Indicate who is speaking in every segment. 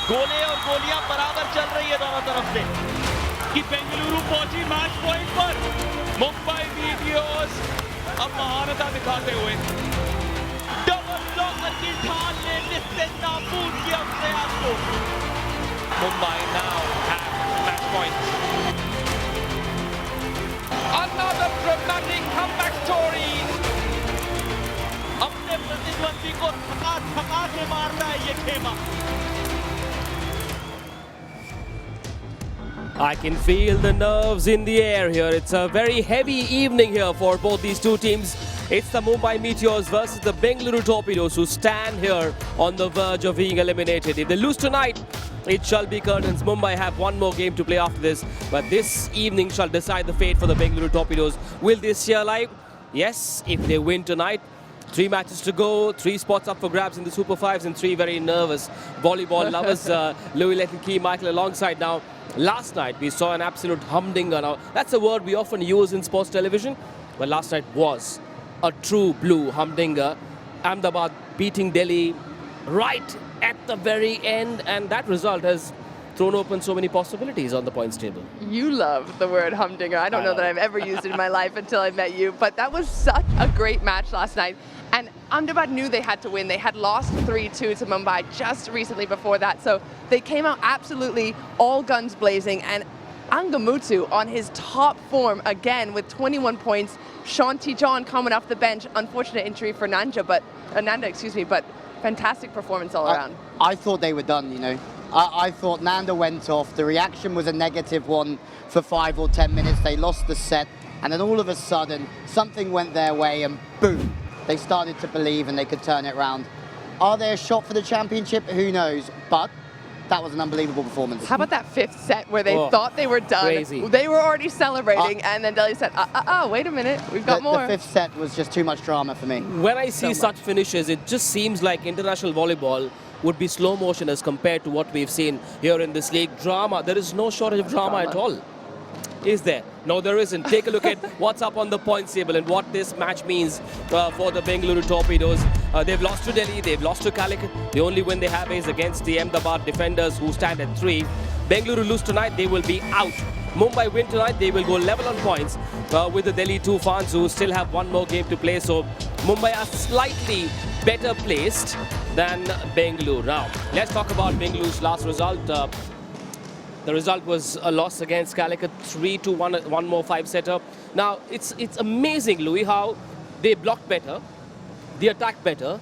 Speaker 1: गोले और गोलियां बराबर चल रही है दोनों तरफ से कि बेंगलुरु पहुंची मैच पॉइंट पर। मुंबई मीटियर्स अब महारथा दिखाते हुए डबल लॉकर की ढाल ने निश्चित नाबूद किया अपने आप को। Mumbai now have match point. Another dramatic comeback story. अपने प्रतिद्वंदी को थका के मारता है ये खेमा।
Speaker 2: I can feel the nerves in the air here. It's a very heavy evening here for both these two teams. It's the Mumbai Meteors versus the Bengaluru Torpedoes who stand here on the verge of being eliminated. If they lose tonight, it shall be curtains. Mumbai have one more game to play after this, but this evening shall decide the fate for the Bengaluru Torpedoes. Will they stay alive? Yes, if they win tonight. 3 matches to go, 3 spots up for grabs in the Super 5s and 3 very nervous volleyball lovers. Louis Letton Key, Michael alongside now. Last night we saw an absolute humdinger. Now that's a word we often use in sports television, but last night was a true blue humdinger. Ahmedabad beating Delhi right at the very end, and that result has thrown open so many possibilities on the points table.
Speaker 3: You love the word humdinger. I don't know that I've ever used it in my life until I met you, but that was such a great match last night. And Ahmedabad knew they had to win. They had lost 3-2 to Mumbai just recently before that. So they came out absolutely all guns blazing. And Angamutu on his top form again with 21 points. Sean T. John coming off the bench. Unfortunate injury for Nanda, but fantastic performance all around.
Speaker 4: I thought they were done, you know. I thought Nanda went off. The reaction was a negative one for 5 or 10 minutes. They lost the set. And then all of a sudden, something went their way and boom. They started to believe and they could turn it around. Are they a shot for the championship? Who knows? But that was an unbelievable performance.
Speaker 3: How about that 5th set where they thought they were done?
Speaker 2: Crazy.
Speaker 3: They were already celebrating, and then Delhi said, wait a minute, we've got more.
Speaker 4: The 5th set was just too much drama for me.
Speaker 2: When I see such finishes, it just seems like international volleyball would be slow motion as compared to what we've seen here in this league. Drama, there is no shortage of drama at all. Is there? No, there isn't. Take a look at what's up on the points table and what this match means for the Bengaluru Torpedoes. They've lost to Delhi, they've lost to Calicut. The only win they have is against the Ahmedabad defenders who stand at 3. Bengaluru lose tonight, they will be out. Mumbai win tonight, they will go level on points with the Delhi Toofans who still have one more game to play. So Mumbai are slightly better placed than Bengaluru. Now, let's talk about Bengaluru's last result. The result was a loss against Calicut, 3-1, one more 5-setter. Now, it's amazing, Louis, how they blocked better, they attacked better,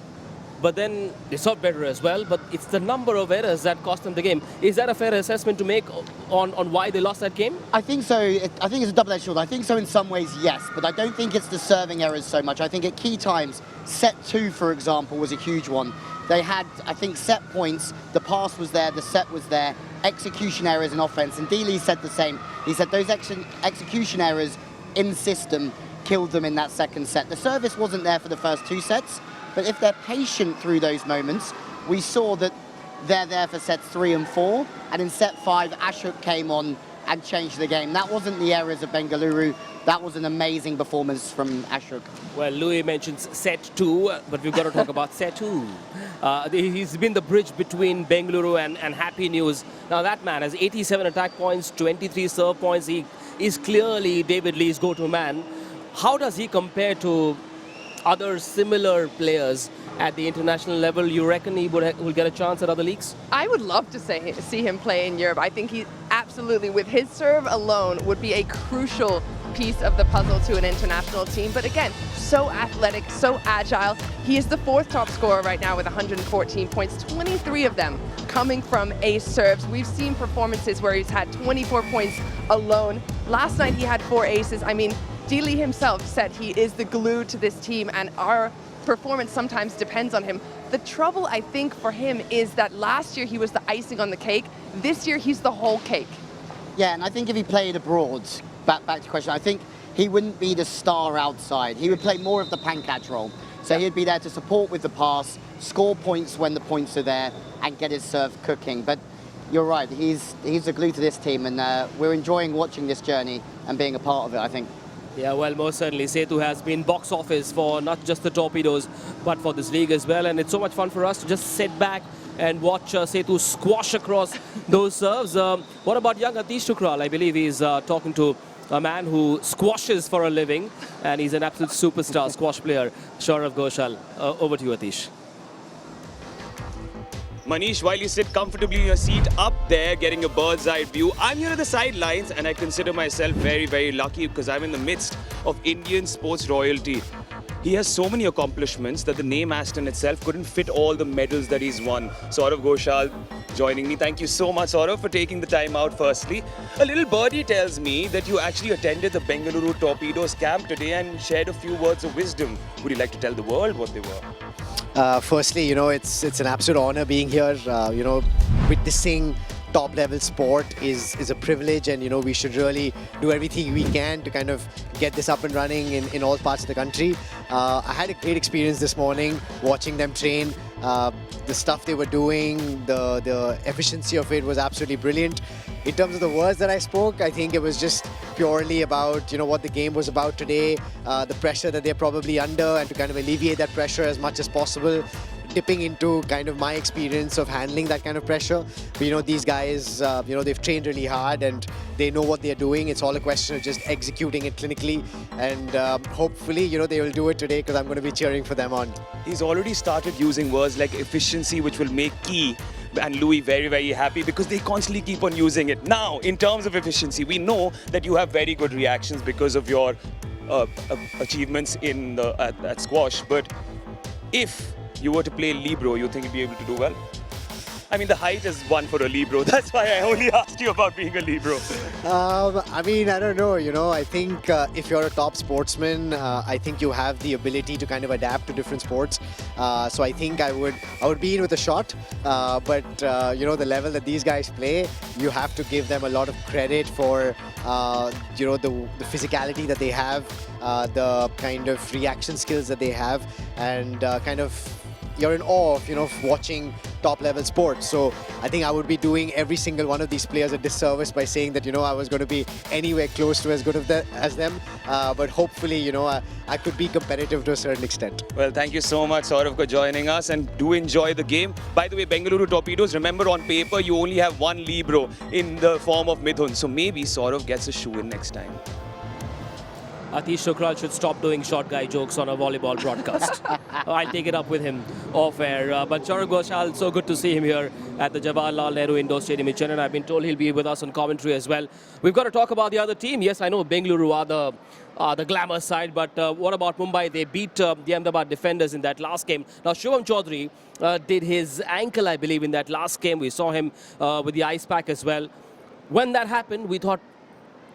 Speaker 2: but then they served better as well. But it's the number of errors that cost them the game. Is that a fair assessment to make on why they lost that game?
Speaker 4: I think so. I think it's a double-edged sword. I think so in some ways, yes, but I don't think it's the serving errors so much. I think at key times, set 2, for example, was a huge one. They had, I think, set points. The pass was there, the set was there. Execution errors in offense, and Dealey said the same. He said those execution errors in system killed them in that second set. The service wasn't there for the first 2 sets, but if they're patient through those moments, we saw that they're there for sets 3 and 4, and in set 5, Ashok came on and changed the game. That wasn't the errors of Bengaluru. That was an amazing performance from Ashok.
Speaker 2: Well, Louis mentions set 2, but we've got to talk about set 2. He's been the bridge between Bengaluru and Happy News. Now that man has 87 attack points, 23 serve points. He is clearly David Lee's go-to man. How does he compare to other similar players at the international level? You reckon he will get a chance at other leagues? I
Speaker 3: would love to see him play in Europe. I think he absolutely, with his serve alone, would be a crucial piece of the puzzle to an international team. But again, so athletic, so agile. He is the 4th top scorer right now with 114 points, 23 of them coming from ace serves. We've seen performances where he's had 24 points alone. Last night he had 4 aces. I mean, Dealey himself said he is the glue to this team, and our performance sometimes depends on him. The trouble, I think, for him is that last year he was the icing on the cake. This year he's the whole cake.
Speaker 4: Yeah, and I think if he played abroad, back to your question, I think he wouldn't be the star outside. He would play more of the pan-catch role. So he'd be there to support with the pass, score points when the points are there, and get his serve cooking. But you're right, he's the glue to this team, and we're enjoying watching this journey and being a part of it, I think.
Speaker 2: Yeah, well, most certainly. Setu has been box office for not just the Torpedoes, but for this league as well. And it's so much fun for us to just sit back, and watch Setu squash across those serves. What about young Atish Chukral? I believe he's talking to a man who squashes for a living, and he's an absolute superstar squash player, Saurav Ghoshal. Over to you, Atish.
Speaker 1: Manish, while you sit comfortably in your seat up there getting a bird's eye view, I'm here at the sidelines and I consider myself very, very lucky because I'm in the midst of Indian sports royalty. He has so many accomplishments that the name Aston itself couldn't fit all the medals that he's won. Saurav Ghoshal joining me. Thank you so much, Saurav, for taking the time out firstly. A little birdie tells me that you actually attended the Bengaluru Torpedoes camp today and shared a few words of wisdom. Would you like to tell the world what they were?
Speaker 5: Firstly, it's an absolute honor being here. Witnessing top-level sport is a privilege, and we should really do everything we can to kind of get this up and running in all parts of the country. I had a great experience this morning watching them train. The stuff they were doing, the efficiency of it was absolutely brilliant. In terms of the words that I spoke, I think it was just purely about what the game was about today, the pressure that they're probably under, and to kind of alleviate that pressure as much as possible. Dipping into kind of my experience of handling that kind of pressure. But these guys, they've trained really hard and they know what they're doing. It's all a question of just executing it clinically, and hopefully, they will do it today because I'm going to be cheering for them on.
Speaker 1: He's already started using words like efficiency, which will make Key and Louis very, very happy because they constantly keep on using it. Now, in terms of efficiency, we know that you have very good reactions because of your achievements in at squash. But if you were to play Libro, you think you'd be able to do well? I mean, the height is one for a Libro. That's why I only asked you about being a Libro.
Speaker 5: I don't know. I think if you're a top sportsman, I think you have the ability to kind of adapt to different sports. So I think I would be in with a shot. But the level that these guys play, you have to give them a lot of credit for the physicality that they have, the kind of reaction skills that they have, and you're in awe of watching top-level sports. So I think I would be doing every single one of these players a disservice by saying that I was going to be anywhere close to as good as them. But hopefully, I could be competitive to a certain extent.
Speaker 1: Well, thank you so much, Saurav, for joining us, and do enjoy the game. By the way, Bengaluru Torpedoes, remember on paper you only have one Libro in the form of Midhun. So maybe Saurav gets a shoe in next time.
Speaker 2: Atish Chukral should stop doing short guy jokes on a volleyball broadcast. I'll take it up with him off air. But Saurav Ghoshal, so good to see him here at the Jawaharlal Nehru Indoor Stadium in Chennai. I've been told he'll be with us on commentary as well. We've got to talk about the other team. Yes, I know Bengaluru are the glamour side, but what about Mumbai? They beat the Ahmedabad defenders in that last game. Now, Shubham Chaudhary did his ankle, I believe, in that last game. We saw him with the ice pack as well. When that happened, we thought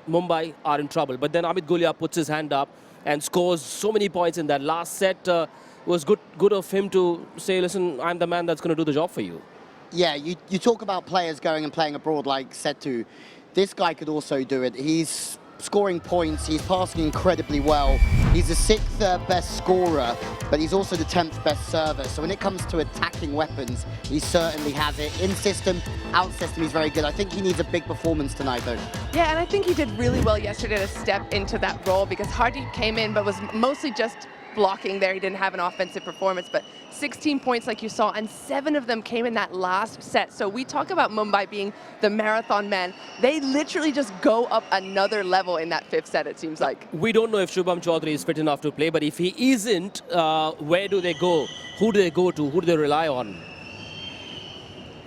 Speaker 2: Mumbai are in trouble. But then Amit Gulia puts his hand up and scores so many points in that last set. Was good of him to say, listen, I'm the man that's going to do the job for you.
Speaker 4: Yeah, you talk about players going and playing abroad like Setu. This guy could also do it. He's scoring points, he's passing incredibly well. He's the 6th best scorer, but he's also the 10th best server. So when it comes to attacking weapons, he certainly has it. In system, out system, he's very good. I think he needs a big performance tonight, though.
Speaker 3: Yeah, and I think he did really well yesterday to step into that role because Hardeep came in but was mostly just blocking there. He didn't have an offensive performance, but 16 points like you saw, and 7 of them came in that last set. So we talk about Mumbai being the marathon man. They literally just go up another level in that 5th set, it seems like.
Speaker 2: We don't know if Shubham Chaudhary is fit enough to play, but if he isn't, where do they go? Who do they go to? Who do they rely on?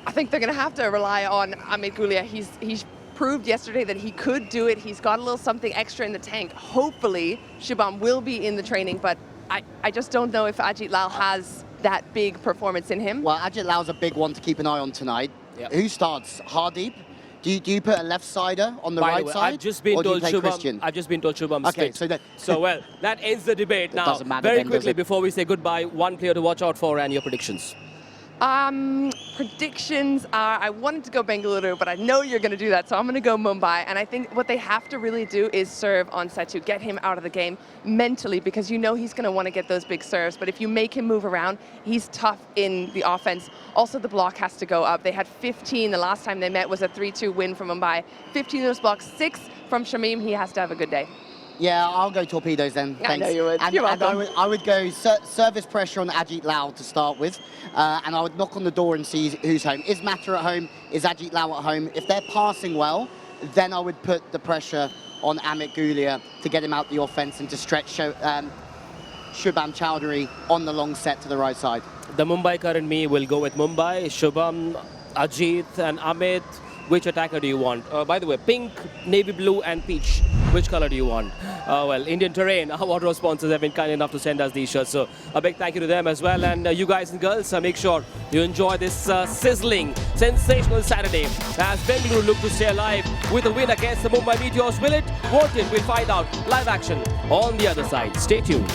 Speaker 3: I think they're going to have to rely on Amit Gulia. He's proved yesterday that he could do it. He's got a little something extra in the tank. Hopefully, Shubham will be in the training, but I just don't know if Ajit Lal has that big performance in him.
Speaker 4: Well, Ajit Lal's a big one to keep an eye on tonight.
Speaker 2: Yep.
Speaker 4: Who starts? Hardeep? Do you put a left-sider on the right side?
Speaker 2: I've just been told Shubham's
Speaker 4: okay,
Speaker 2: fit. So that ends the debate now.
Speaker 4: Doesn't matter
Speaker 2: Very
Speaker 4: then,
Speaker 2: quickly,
Speaker 4: does it?
Speaker 2: before we say goodbye, one player to watch out for and your predictions.
Speaker 3: Predictions are, I wanted to go Bengaluru, but I know you're going to do that, so I'm going to go Mumbai. And I think what they have to really do is serve on Setu, get him out of the game mentally, because he's going to want to get those big serves. But if you make him move around, he's tough in the offense. Also, the block has to go up. They had 15 the last time they met was a 3-2 win from Mumbai. 15 of those blocks, 6 from Shamim. He has to have a good day.
Speaker 4: Yeah, I'll go Torpedoes then.
Speaker 3: I
Speaker 4: Thanks.
Speaker 3: know you would.
Speaker 4: And,
Speaker 3: You're
Speaker 4: and
Speaker 3: welcome.
Speaker 4: I would go service pressure on Ajit Lau to start with, and I would knock on the door and see who's home. Is Mata at home? Is Ajit Lau at home? If they're passing well, then I would put the pressure on Amit Gulia to get him out the offense and to stretch Shubham Chowdhury on the long set to the right side.
Speaker 2: The Mumbai current me will go with Mumbai, Shubham, Ajit and Amit. Which attacker do you want? By the way, pink, navy blue and peach. Which color do you want? Well, Indian Terrain, our water sponsors have been kind enough to send us these shirts. So a big thank you to them as well. And you guys and girls, make sure you enjoy this sizzling, sensational Saturday as Bengaluru look to stay alive with a win against the Mumbai Meteors. Will it? Won't it? We'll find out live action on the other side. Stay tuned.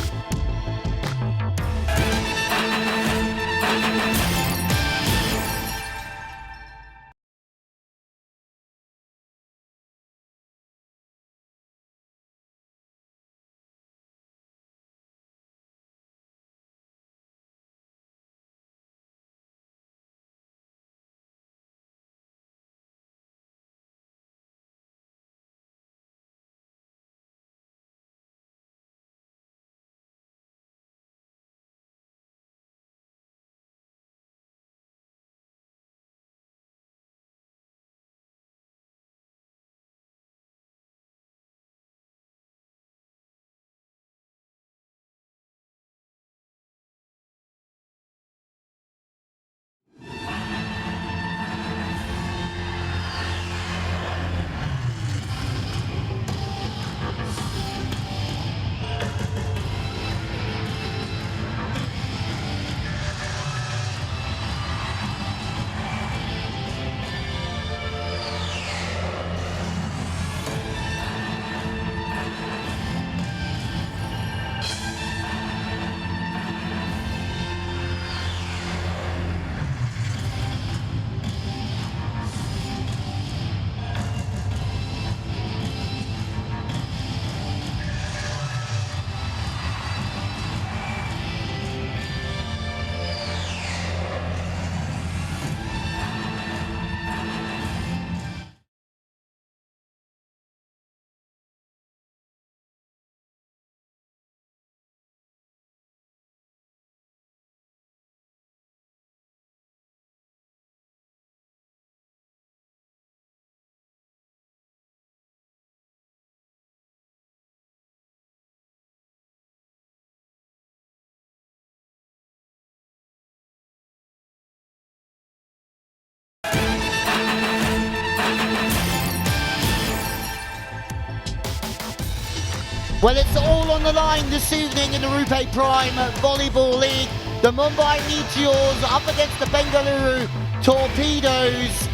Speaker 4: Well, it's all on the line this evening in the RuPay Prime Volleyball League. The Mumbai Meteors up against the Bengaluru Torpedoes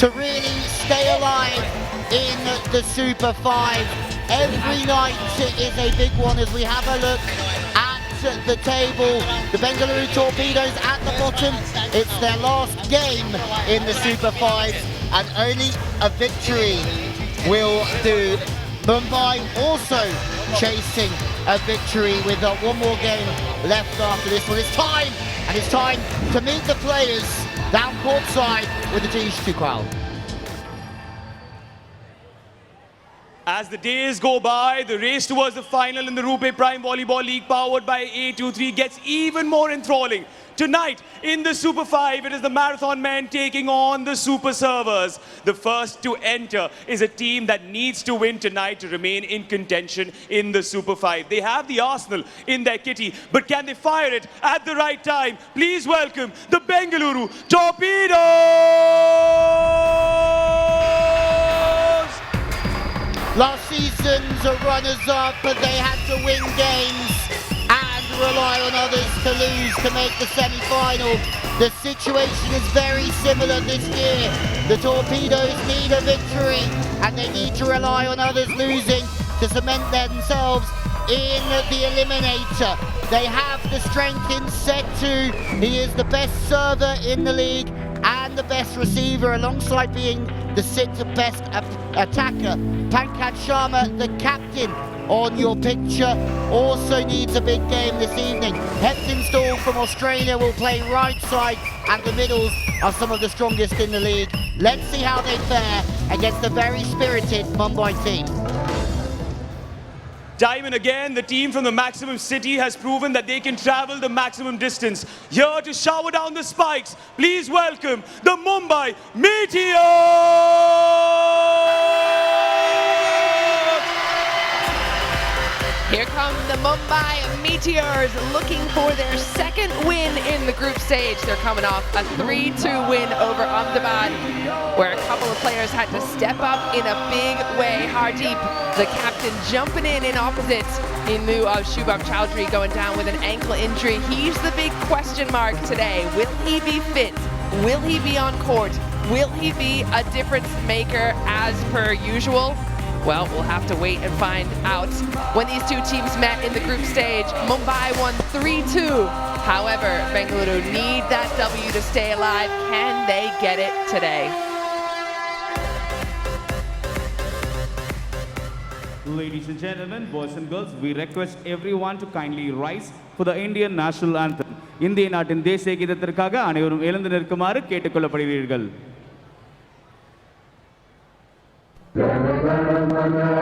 Speaker 4: to really stay alive in the Super 5. Every night is a big one as we have a look at the table. The Bengaluru Torpedoes at the bottom. It's their last game in the Super 5 and only a victory will do. Mumbai also chasing a victory with one more game left after this one. It's time, and it's time to meet the players down courtside with the GH2 crowd.
Speaker 1: As the days go by, the race towards the final in the RuPay Prime Volleyball League powered by A23 gets even more enthralling. Tonight, in the Super 5, it is the Marathon men taking on the Super Servers. The first to enter is a team that needs to win tonight to remain in contention in the Super 5. They have the arsenal in their kitty, but can they fire it at the right time? Please welcome the Bengaluru Torpedoes!
Speaker 4: Last season's runners-up, but they had to win games and rely on others to lose to make the semi-final. The situation is very similar this year. The Torpedoes need a victory and they need to rely on others losing to cement themselves in the eliminator. They have the strength in set 2. He is the best server in the league and the best receiver alongside being the 6th best attacker. Pankaj Sharma, the captain on your picture, also needs a big game this evening. Heptonstall from Australia will play right side and the middles are some of the strongest in the league. Let's see how they fare against the very spirited Mumbai team.
Speaker 1: Time and again, the team from the maximum city has proven that they can travel the maximum distance. Here to shower down the spikes, please welcome the Mumbai Meteors!
Speaker 3: Here come the Mumbai Meteors looking for their second win in the group stage. They're coming off a 3-2 win over Ahmedabad, where a couple of players had to step up in a big way. Hardeep, the captain, jumping in opposite in lieu of Shubham Chowdhury going down with an ankle injury. He's the big question mark today. Will he be fit? Will he be on court? Will he be a difference maker as per usual? Well, we'll have to wait and find out. When these two teams met in the group stage, Mumbai won 3-2. However, Bengaluru need that W to stay alive. Can they get it today?
Speaker 6: Ladies and gentlemen, boys and girls, we request everyone to kindly rise for the Indian national anthem. இந்திய நாட்டின் தேசிய கீதத்திற்காக அனைவரும் எழுந்து நிற்குமாறு கேட்டுக்கொள்ளப்படுவீர்கள்.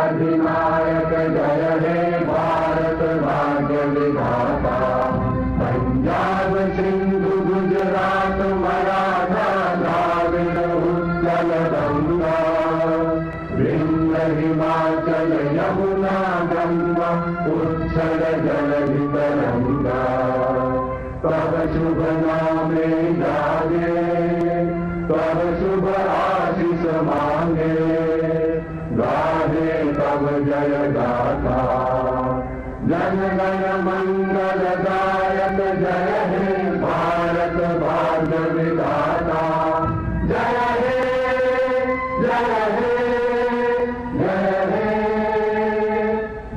Speaker 7: अधिनायक जय हे भारत भाग्य विधाता पंजाब सिंधु गुजरात मराठा द्राविड़ उत्कल गंगा विंध्य हिमाचल यमुना गंगा उच्छल जलधि तरंगा तब शुभ नामे जागे तब शुभ आशीष मांगे गाहे तब जय गाथा जन गण मंगल दायक जय हे भारत भाग्य विधाता जय हे जय हे जय हे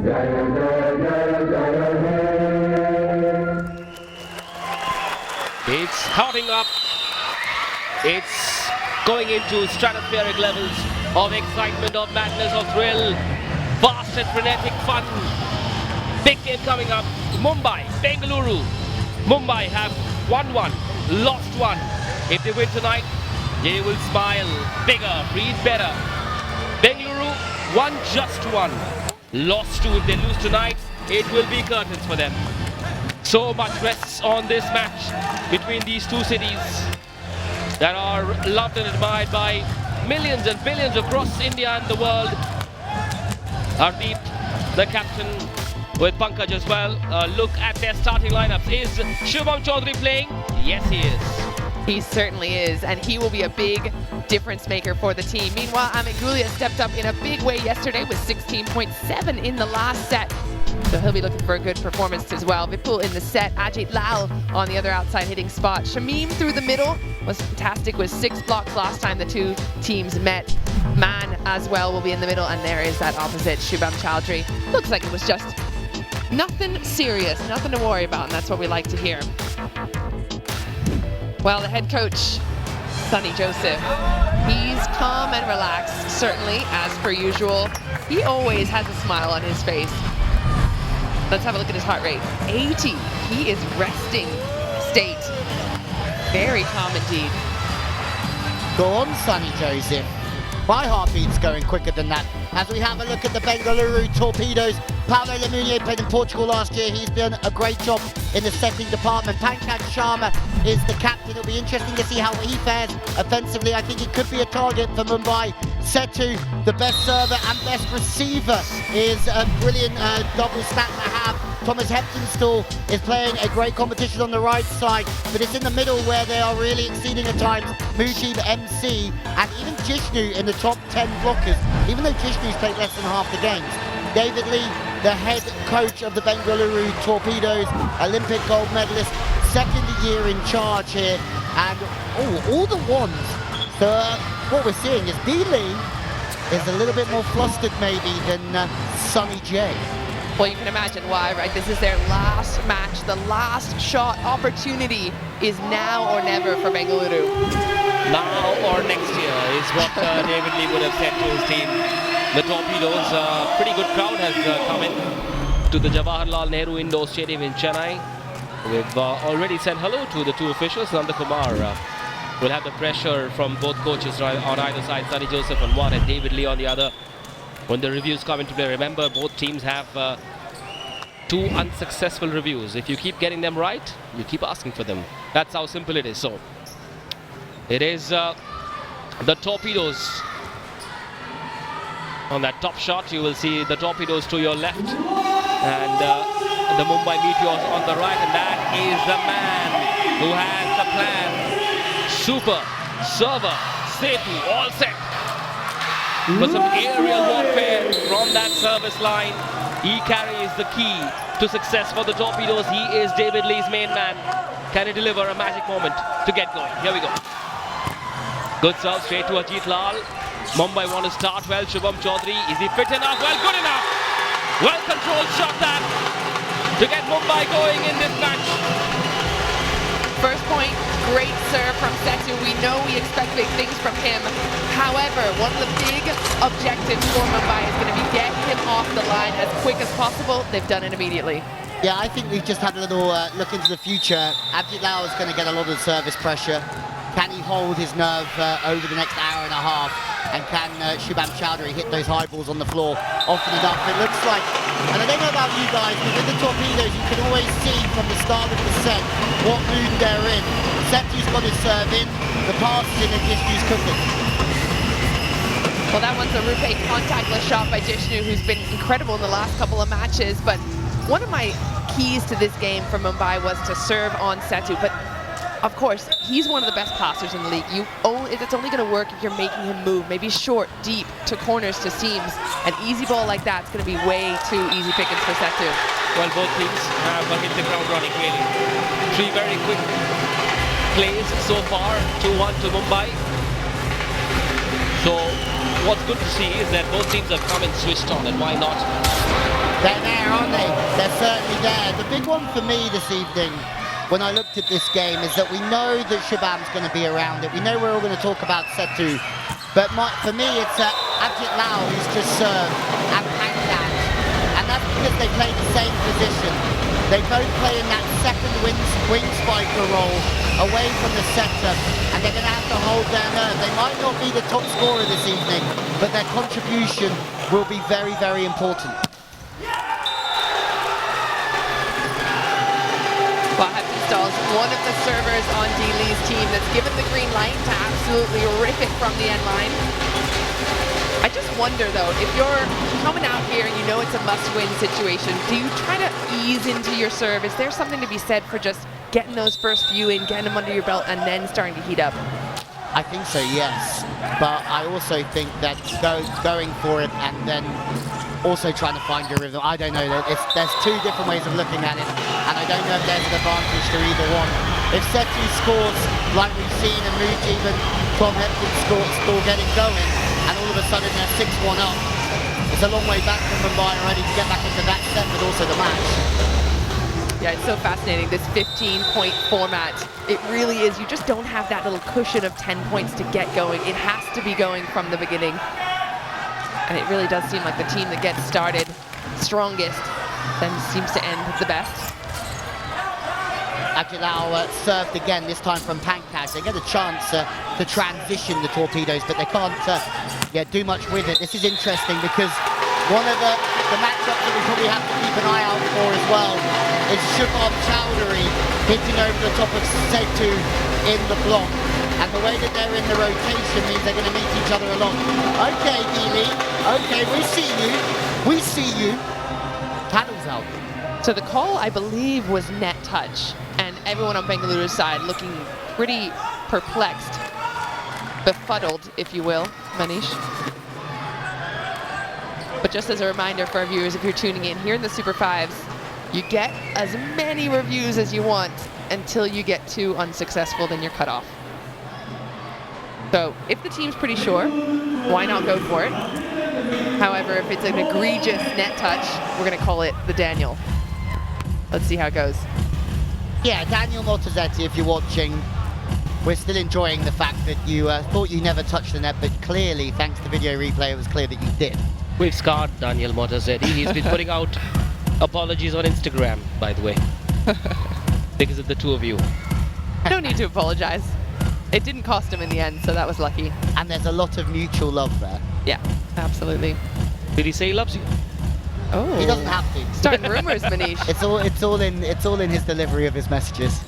Speaker 7: जय जय जय जय हे.
Speaker 2: It's hotting up. It's going into stratospheric levels of excitement, of madness, of thrill. Fast and frenetic fun. Big game coming up. Mumbai, Bengaluru. Mumbai have won one, lost one. If they win tonight, they will smile bigger, breathe better. Bengaluru won just one, lost two. If they lose tonight, it will be curtains for them. So much rests on this match between these two cities that are loved and admired by millions and billions across India and the world. Hardeep, the captain, with Pankaj as well. Look at their starting lineups. Is Shubham Chowdhury playing? Yes, he is.
Speaker 3: He certainly is, and he will be a big difference maker for the team. Meanwhile, Amit Gulia stepped up in a big way yesterday with 16.7 in the last set. So he'll be looking for a good performance as well. Vipul in the set, Ajit Lal on the other outside hitting spot. Shamim through the middle was fantastic with 6 blocks last time the two teams met. Man as well will be in the middle, and there is that opposite, Shubham Chowdhury. Looks like it was just nothing serious, nothing to worry about, and that's what we like to hear. Well, the head coach, Sonny Joseph, he's calm and relaxed, certainly, as per usual. He always has a smile on his face. Let's have a look at his heart rate. 80. He is resting state. Very calm indeed.
Speaker 4: Go on, Sonny Joseph. My heartbeat's going quicker than that. As we have a look at the Bengaluru Torpedoes, Paulo Lemunier played in Portugal last year. He's done a great job in the setting department. Pankaj Sharma is the captain. It'll be interesting to see how he fares offensively. I think he could be a target for Mumbai. Setu, the best server and best receiver, is a brilliant double stat to have. Thomas Heptonstall is playing a great competition on the right side, but it's in the middle where they are really exceeding at times. Mujib, MC, and even Jishnu in the top 10 blockers, even though Jishnu's played less than half the games. David Lee, the head coach of the Bengaluru Torpedoes, Olympic gold medalist, second year in charge here, and all the ones. So what we're seeing is D. Lee is a little bit more flustered maybe than Sonny J.
Speaker 3: Well, you can imagine why, right? This is their last match. The last shot opportunity is now or never for Bengaluru.
Speaker 2: Now or next year is what David Lee would have said to his team. The Torpedoes, pretty good crowd has come in to the Jawaharlal Nehru Indoor Stadium in Chennai. We've already said hello to the two officials. Nanda Kumar will have the pressure from both coaches on either side, Sonny Joseph on one and David Lee on the other. When the reviews come into play, remember both teams have 2 unsuccessful reviews. If you keep getting them right, you keep asking for them. That's how simple it is. So it is the Torpedoes. On that top shot, you will see the Torpedoes to your left and the Mumbai Meteors on the right, and that is the man who has the plan. Super server, Setu, all set for some aerial warfare from that service line. He carries the key to success for the Torpedoes. He is David Lee's main man. Can he deliver a magic moment to get going? Here we go. Good serve straight to Ajit Lal. Mumbai want to start well. Shubham Chaudhary, is he fit enough? Well, good enough. Well controlled shot that to get Mumbai going in this match.
Speaker 3: First point, great serve from Setu. We know we expect big things from him. However, one of the big objectives for Mumbai is going to be getting him off the line as quick as possible. They've done it immediately.
Speaker 4: Yeah, I think we've just had a little look into the future. Abhijit Lal is going to get a lot of service pressure. Can he hold his nerve over the next hour and a half? And can Shubham Chaudhary hit those high balls on the floor often enough? It looks like, and I don't know about you guys, but with the Torpedoes, you can always see from the start of the set what mood they're in. Setu's got his serve in, the pass is in, and Jishnu's cooking.
Speaker 3: Well, that one's a RuPay contactless shot by Jishnu, who's been incredible in the last couple of matches. But one of my keys to this game for Mumbai was to serve on Setu. But of course, he's one of the best passers in the league. It's only going to work if you're making him move, maybe short, deep, to corners, to seams. An easy ball like that's going to be way too easy pickings for Setu.
Speaker 2: Well, both teams have hit the ground running, really. 3 very quick plays so far, 2-1 to Mumbai. So what's good to see is that both teams have come and switched on, and why not?
Speaker 4: They're there, aren't they? They're certainly there. The big one for me this evening, when I looked at this game, is that we know that Shubham's going to be around it. We know we're all going to talk about Setu. But for me, it's Abhijit Lal who's just served and Pankaj. And that's because they play the same position. They both play in that second wing spiker role away from the setter. And they're going to have to hold their nerve. They might not be the top scorer this evening, but their contribution will be very, very important.
Speaker 3: One of the servers on D. Lee's team that's given the green light to absolutely rip it from the end line. I just wonder though, if you're coming out here and you know it's a must-win situation, do you try to ease into your serve? Is there something to be said for just getting those first few in, getting them under your belt, and then starting to heat up?
Speaker 4: I think so, yes. But I also think that going for it and then also trying to find your rhythm. I don't know. There's 2 different ways of looking at it, and I don't know if there's an advantage to either one. If Setu scores like we've seen and moved even Tom Hepton's score getting going, and all of a sudden they're 6-1 up, it's a long way back from Mumbai already to get back into that set, but also the match.
Speaker 3: Yeah, it's so fascinating, this 15-point format. It really is. You just don't have that little cushion of 10 points to get going. It has to be going from the beginning. And it really does seem like the team that gets started strongest then seems to end the best.
Speaker 4: Abhijit Lal served again, this time from Pankaj. They get a chance to transition the Torpedoes, but they can't do much with it. This is interesting because one of the matchups that we probably have to keep an eye out for as well is Shubham Chaudhary hitting over the top of Setu in the block. And the way that they're in the rotation means they're going to meet each other a lot. Okay, Dealey. Okay, we see you. We see you. Paddles out.
Speaker 3: So the call, I believe, was net touch. And everyone on Bengaluru's side looking pretty perplexed. Befuddled, if you will, Manish. But just as a reminder for our viewers, if you're tuning in here in the Super 5s, you get as many reviews as you want until you get 2 unsuccessful, then you're cut off. So if the team's pretty sure, why not go for it? However, if it's an egregious net touch, we're going to call it the Daniel. Let's see how it goes.
Speaker 4: Yeah, Daniel Mortazetti, if you're watching, we're still enjoying the fact that you thought you never touched the net, but clearly, thanks to video replay, it was clear that you did.
Speaker 2: We've scarred Daniel Mortazetti. He's been putting out apologies on Instagram, by the way, because of the 2 of you.
Speaker 3: No need to apologize. It didn't cost him in the end, so that was lucky.
Speaker 4: And there's a lot of mutual love there.
Speaker 3: Yeah, absolutely.
Speaker 2: Did he say he loves you?
Speaker 3: Oh.
Speaker 4: He doesn't have to.
Speaker 3: Starting rumors, Manish.
Speaker 4: It's all in his delivery of his messages,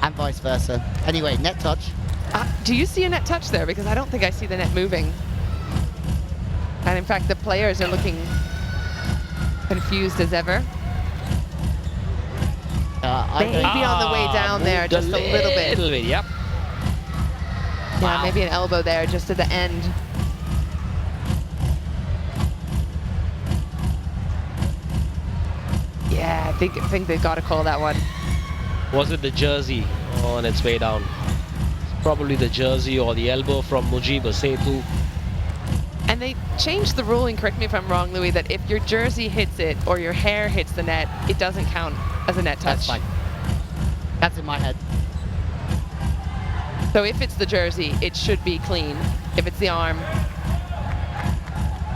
Speaker 4: and vice versa. Anyway, net touch.
Speaker 3: Do you see a net touch there? Because I don't think I see the net moving. And in fact, the players are looking confused as ever. Maybe on the way down there, just a little bit.
Speaker 2: Yep.
Speaker 3: Yeah, maybe an elbow there, just at the end. Yeah, I think they've got to call that one.
Speaker 2: Was it the jersey on its way down? Probably the jersey or the elbow from Mujib Setu.
Speaker 3: And they changed the ruling, correct me if I'm wrong, Louis, that if your jersey hits it or your hair hits the net, it doesn't count as a net touch.
Speaker 4: That's fine. That's in my head.
Speaker 3: So if it's the jersey, it should be clean. If it's the arm.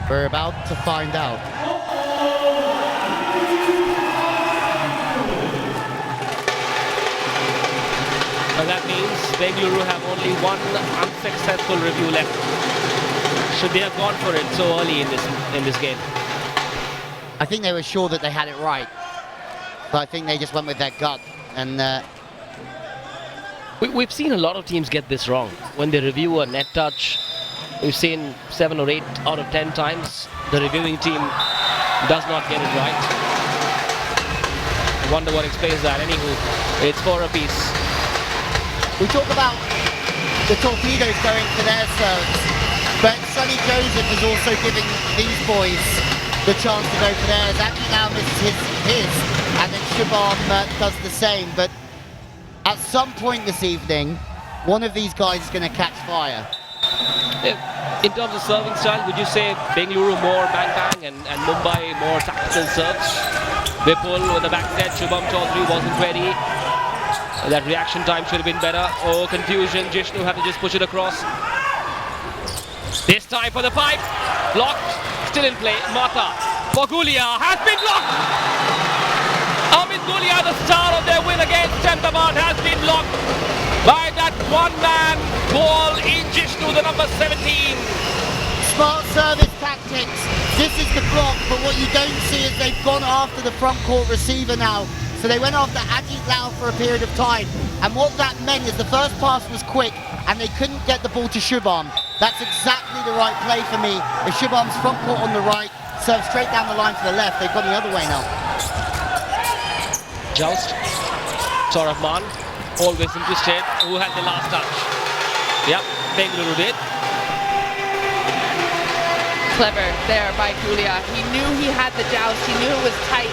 Speaker 4: We're about to find out.
Speaker 2: And that means Bengaluru have only one unsuccessful review left. Should they have gone for it so early in this game?
Speaker 4: I think they were sure that they had it right, but I think they just went with their gut. And
Speaker 2: We've seen a lot of teams get this wrong. When they review a net touch, we've seen 7 or 8 out of 10 times the reviewing team does not get it right. I wonder what explains that. Anywho, it's 4 apiece.
Speaker 4: we talk about the Torpedoes going for their serves, but Sonny Joseph is also giving these boys the chance to go for theirs. Actually now misses his, and then Shubham does the same. But at some point this evening, one of these guys is going to catch fire.
Speaker 2: In terms of serving style, would you say Bengaluru more bang-bang and Mumbai more tactical serves? Vipul with the back set, Shubham Chaudhary wasn't ready. That reaction time should have been better. Oh, confusion. Jishnu had to just push it across. This time for the pipe. Blocked. Still in play. Mata. For Gulia. Has been blocked. Amit Gulia, the star of their win against Ahmedabad, has been blocked by that one-man ball in Jishnu, the number 17.
Speaker 4: Smart service tactics. This is the block, but what you don't see is they've gone after the front court receiver now. So they went after Ajit Lau for a period of time. And what that meant is the first pass was quick and they couldn't get the ball to Shubham. That's exactly the right play for me. If Shubham's front court on the right, serve straight down the line to the left. They've gone the other way now.
Speaker 2: Joust. Saurav Man, always interested. Who had the last touch? Yep, Bengaluru did.
Speaker 3: Clever there by Gulia. He knew he had the joust. He knew it was tight.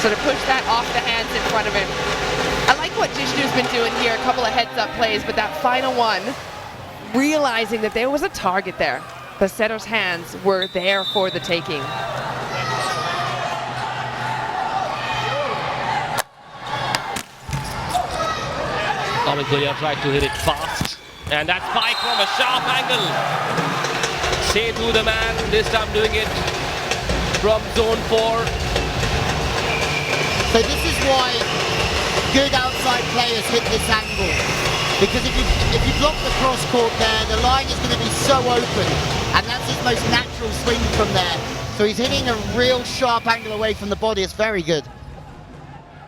Speaker 3: So to push that off the hands in front of him. I like what Jishnu's been doing here. A couple of heads-up plays, but that final one, realizing that there was a target there. The setter's hands were there for the taking.
Speaker 2: Amit Gulia tried to hit it fast. And that spike from a sharp angle. Setu the man, this time doing it from zone 4.
Speaker 4: So this is why good outside players hit this angle. Because if you block the cross court there, the line is going to be so open. And that's his most natural swing from there. So he's hitting a real sharp angle away from the body. It's very good.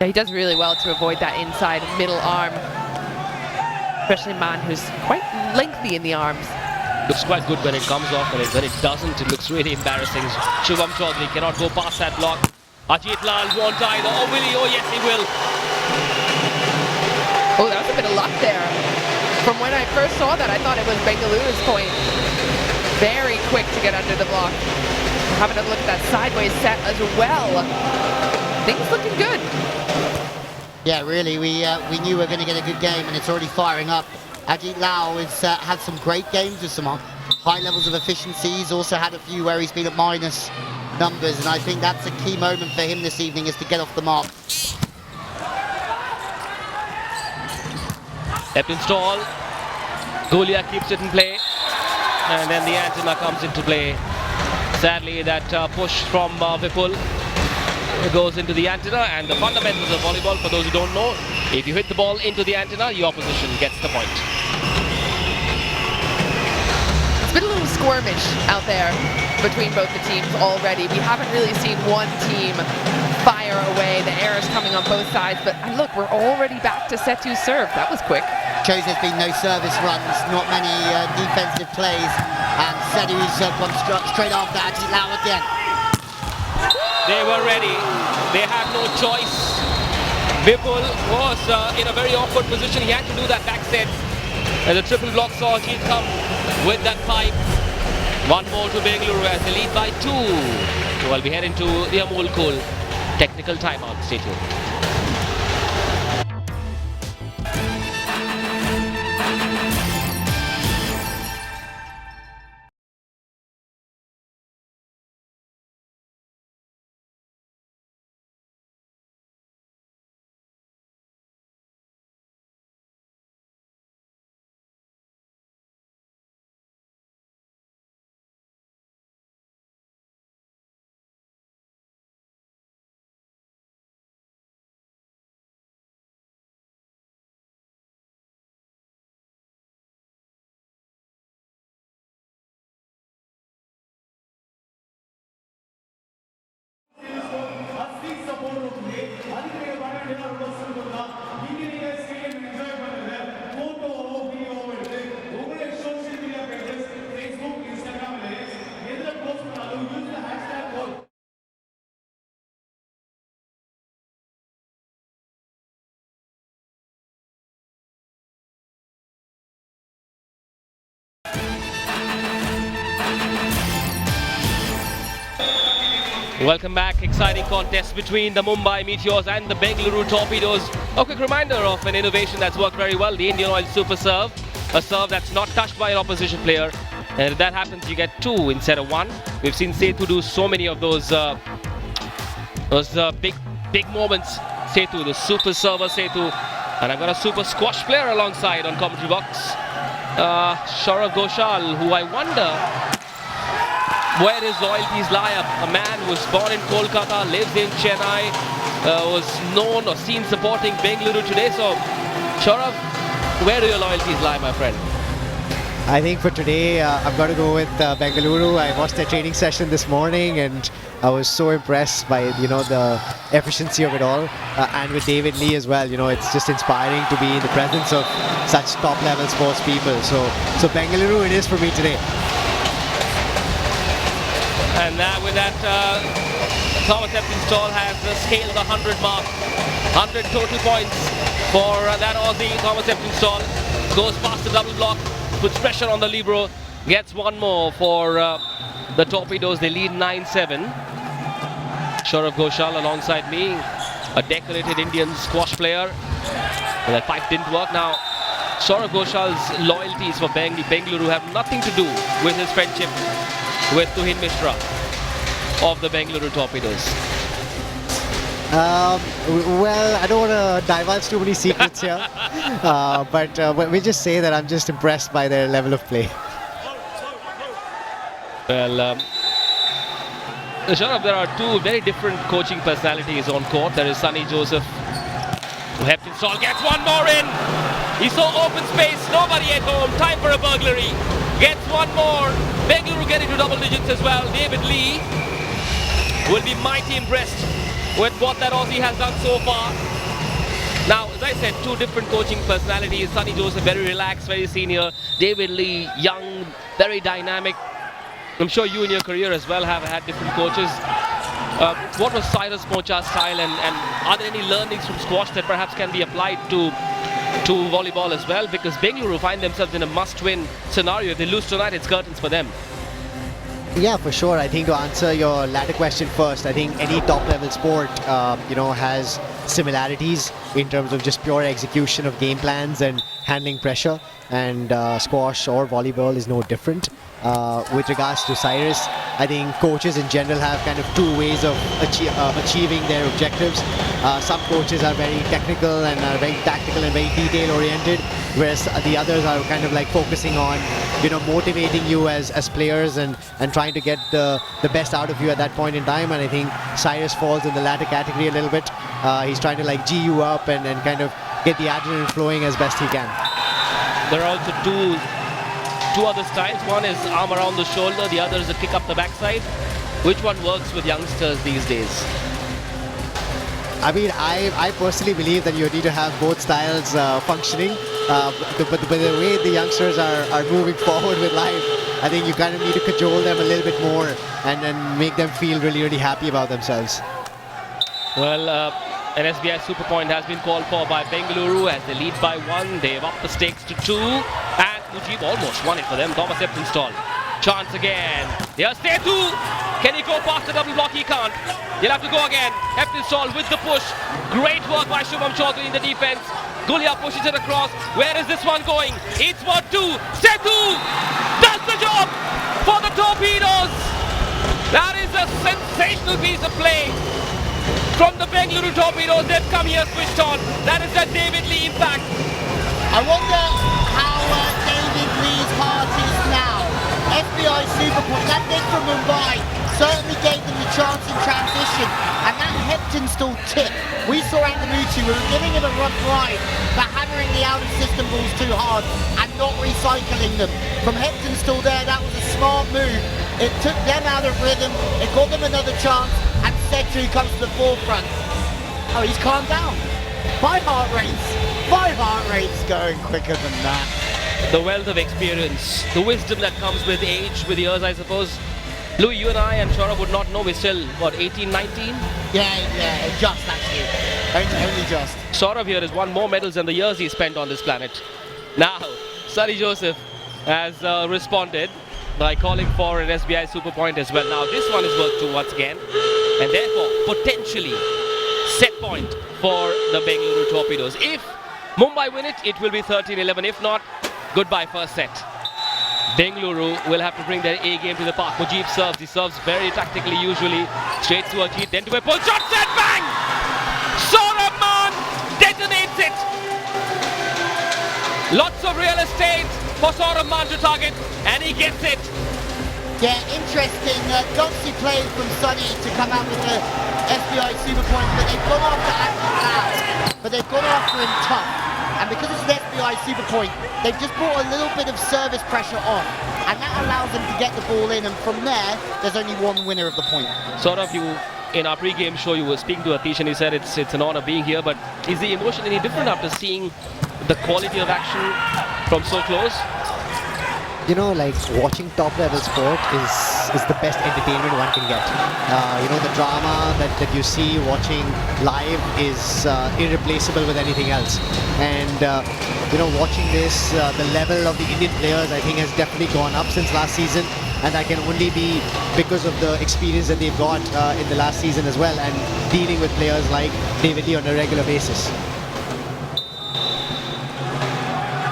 Speaker 3: Yeah, he does really well to avoid that inside middle arm. Especially a man who's quite lengthy in the arms.
Speaker 2: Looks quite good when it comes off, and when it doesn't, it looks really embarrassing. Shubham Chaudhary cannot go past that block. Ajit Lal won't either. Oh, will he? Oh, yes, he will.
Speaker 3: Oh, that was a bit of luck there. From when I first saw that, I thought it was Bengaluru's point. Very quick to get under the block. Having a look at that sideways set as well. Things looking good.
Speaker 4: Yeah, really, we knew we were going to get a good game, and it's already firing up. Ajit Lau has had some great games with some high levels of efficiency. He's also had a few where he's been at minus numbers, and I think that's a key moment for him this evening, is to get off the mark.
Speaker 2: Left install. Gulia keeps it in play. And then the antenna comes into play. Sadly, that push from Vipul goes into the antenna, and the fundamentals of volleyball, for those who don't know, if you hit the ball into the antenna, your opposition gets the point.
Speaker 3: It's been a little skirmish out there between both the teams already. We haven't really seen one team fire away. The air is coming on both sides, but look, we're already back to set 2 serve. That was quick.
Speaker 4: Shows there's been no service runs, not many defensive plays, and Setu's gone straight after Lau again.
Speaker 2: They were ready. They had no choice. Vipul was in a very awkward position. He had to do that back set. And the triple block saw Ajit come with that pipe. One more to Bengaluru as they lead by 2. Well, we head into the Amul Cool technical timeout. Stay tuned. Welcome back. Exciting contest between the Mumbai Meteors and the Bengaluru Torpedoes. A quick reminder of an innovation that's worked very well, the Indian Oil Super Serve. A serve that's not touched by an opposition player. And if that happens, you get 2 instead of 1. We've seen Sethu do so many of those big moments. Sethu, the super server Sethu. And I've got a super squash player alongside on commentary box. Saurav Ghoshal, who I wonder where his loyalties lie. A man who was born in Kolkata, lives in Chennai, was known or seen supporting Bengaluru today. So, Saurav, where do your loyalties lie, my friend?
Speaker 5: I think for today, I've got to go with Bengaluru. I watched their training session this morning and I was so impressed by, the efficiency of it all. And with David Lee as well, it's just inspiring to be in the presence of such top-level sports people. So Bengaluru it is for me today.
Speaker 2: And with that, Thomas Epton-Stall has scaled the 100 mark. 100 total points for that Aussie. Thomas Epton-Stall goes past the double block, puts pressure on the libero, gets 1 more for the Torpedoes. They lead 9-7. Saurav Ghoshal alongside me, a decorated Indian squash player. And that pipe didn't work. Now, Saurav Ghoshal's loyalties for Bengaluru have nothing to do with his friendship with Tuhin Mishra of the Bengaluru Torpedoes.
Speaker 5: Well, I don't want to divulge too many secrets here, but we'll just say that I'm just impressed by their level of play.
Speaker 2: Well, Saurav, there are 2 very different coaching personalities on court. There is Sunny Joseph, who Epton-Stall gets 1 more in. He saw open space, nobody at home, time for a burglary. Gets 1 more. Bengaluru getting to double digits as well. David Lee will be mighty impressed with what that Aussie has done so far. Now, as I said, 2 different coaching personalities. Sunny Joseph, very relaxed, very senior. David Lee, young, very dynamic. I'm sure you in your career as well have had different coaches. What was Cyrus Mocha's style, and are there any learnings from squash that perhaps can be applied to volleyball as well? Because Bengaluru find themselves in a must-win scenario. If they lose tonight, it's curtains for them.
Speaker 5: Yeah, for sure. I think to answer your latter question first, I think any top-level sport, has similarities in terms of just pure execution of game plans and handling pressure. And squash or volleyball is no different. With regards to Cyrus, I think coaches in general have kind of 2 ways of achieving their objectives. Some coaches are very technical and are very tactical and very detail-oriented, whereas the others are kind of like focusing on, motivating you as players and trying to get the best out of you at that point in time. And I think Cyrus falls in the latter category a little bit. He's trying to like G you up and kind of get the adrenaline flowing as best he can.
Speaker 2: There are also 2 two other styles. One is arm around the shoulder, the other is a kick up the backside. Which one works with youngsters these days?
Speaker 5: I mean, I personally believe that you need to have both styles functioning. But the way the youngsters are moving forward with life, I think you kind of need to cajole them a little bit more and make them feel really, really happy about themselves.
Speaker 2: Well, an SBI Super Point has been called for by Bengaluru as they lead by 1. They've upped the stakes to 2. And Mujib almost won it for them. Thomas Eptonstall. Chance again. Here's Setu. Can he go past the double block? He can't. He'll have to go again. Eptonstall with the push. Great work by Shubham Chaudhary in the defense. Gulia pushes it across. Where is this one going? It's for 2. Setu does the job for the Torpedoes. That is a sensational piece of play from the Bengaluru Torpedoes. They've come here switched on. That is the David Lee impact.
Speaker 4: I wonder how David Lee's heart is now. FBI Super Point, that nick from Mumbai certainly gave them the chance in transition. And that Heptonstall tip, we saw Andamucci, we were giving him a rough ride for hammering the out-of-system balls too hard and not recycling them. From Heptonstall there, that was a smart move. It took them out of rhythm, it got them another chance, and Setu comes to the forefront. Oh, he's calmed down. My heart rate's going quicker than that.
Speaker 2: The wealth of experience, the wisdom that comes with age, with years, I suppose. Louis, you and I and Saurabh would not know. We're still, what, 18, 19?
Speaker 4: Yeah, just actually. Only just.
Speaker 2: Saurabh here has won more medals than the years he spent on this planet. Now, Sunny Joseph has responded by calling for an SBI Super Point as well. Now, this one is worth 2 once again. And therefore, potentially, set point for the Bengaluru Torpedoes. If Mumbai win it, it will be 13-11. If not, goodbye first set. Bengaluru will have to bring their A game to the park. Mujib serves. He serves very tactically usually. Straight to Ajit, then to a pull shot, set, bang! Saurabh detonates it. Lots of real estate for Saurabh to target, and he gets it.
Speaker 4: Yeah, interesting. Gutsy play from Sunny to come out with the FBI Super Point, but they've gone after Andy Lau, but they've gone after him tough. And because it's an FBI Super Point, they've just brought a little bit of service pressure on, and that allows them to get the ball in, and from there, there's only one winner of the point.
Speaker 2: Saurabh, you, in our pre-game show, you were speaking to Atish and he said it's an honor being here, but is the emotion any different after seeing the quality of action from so close?
Speaker 5: You know, like watching top level sport is the best entertainment one can get. You know, the drama that you see watching live is irreplaceable with anything else. And you know, watching this, the level of the Indian players I think has definitely gone up since last season, and that can only be because of the experience that they've got in the last season as well, and dealing with players like David Lee on a regular basis.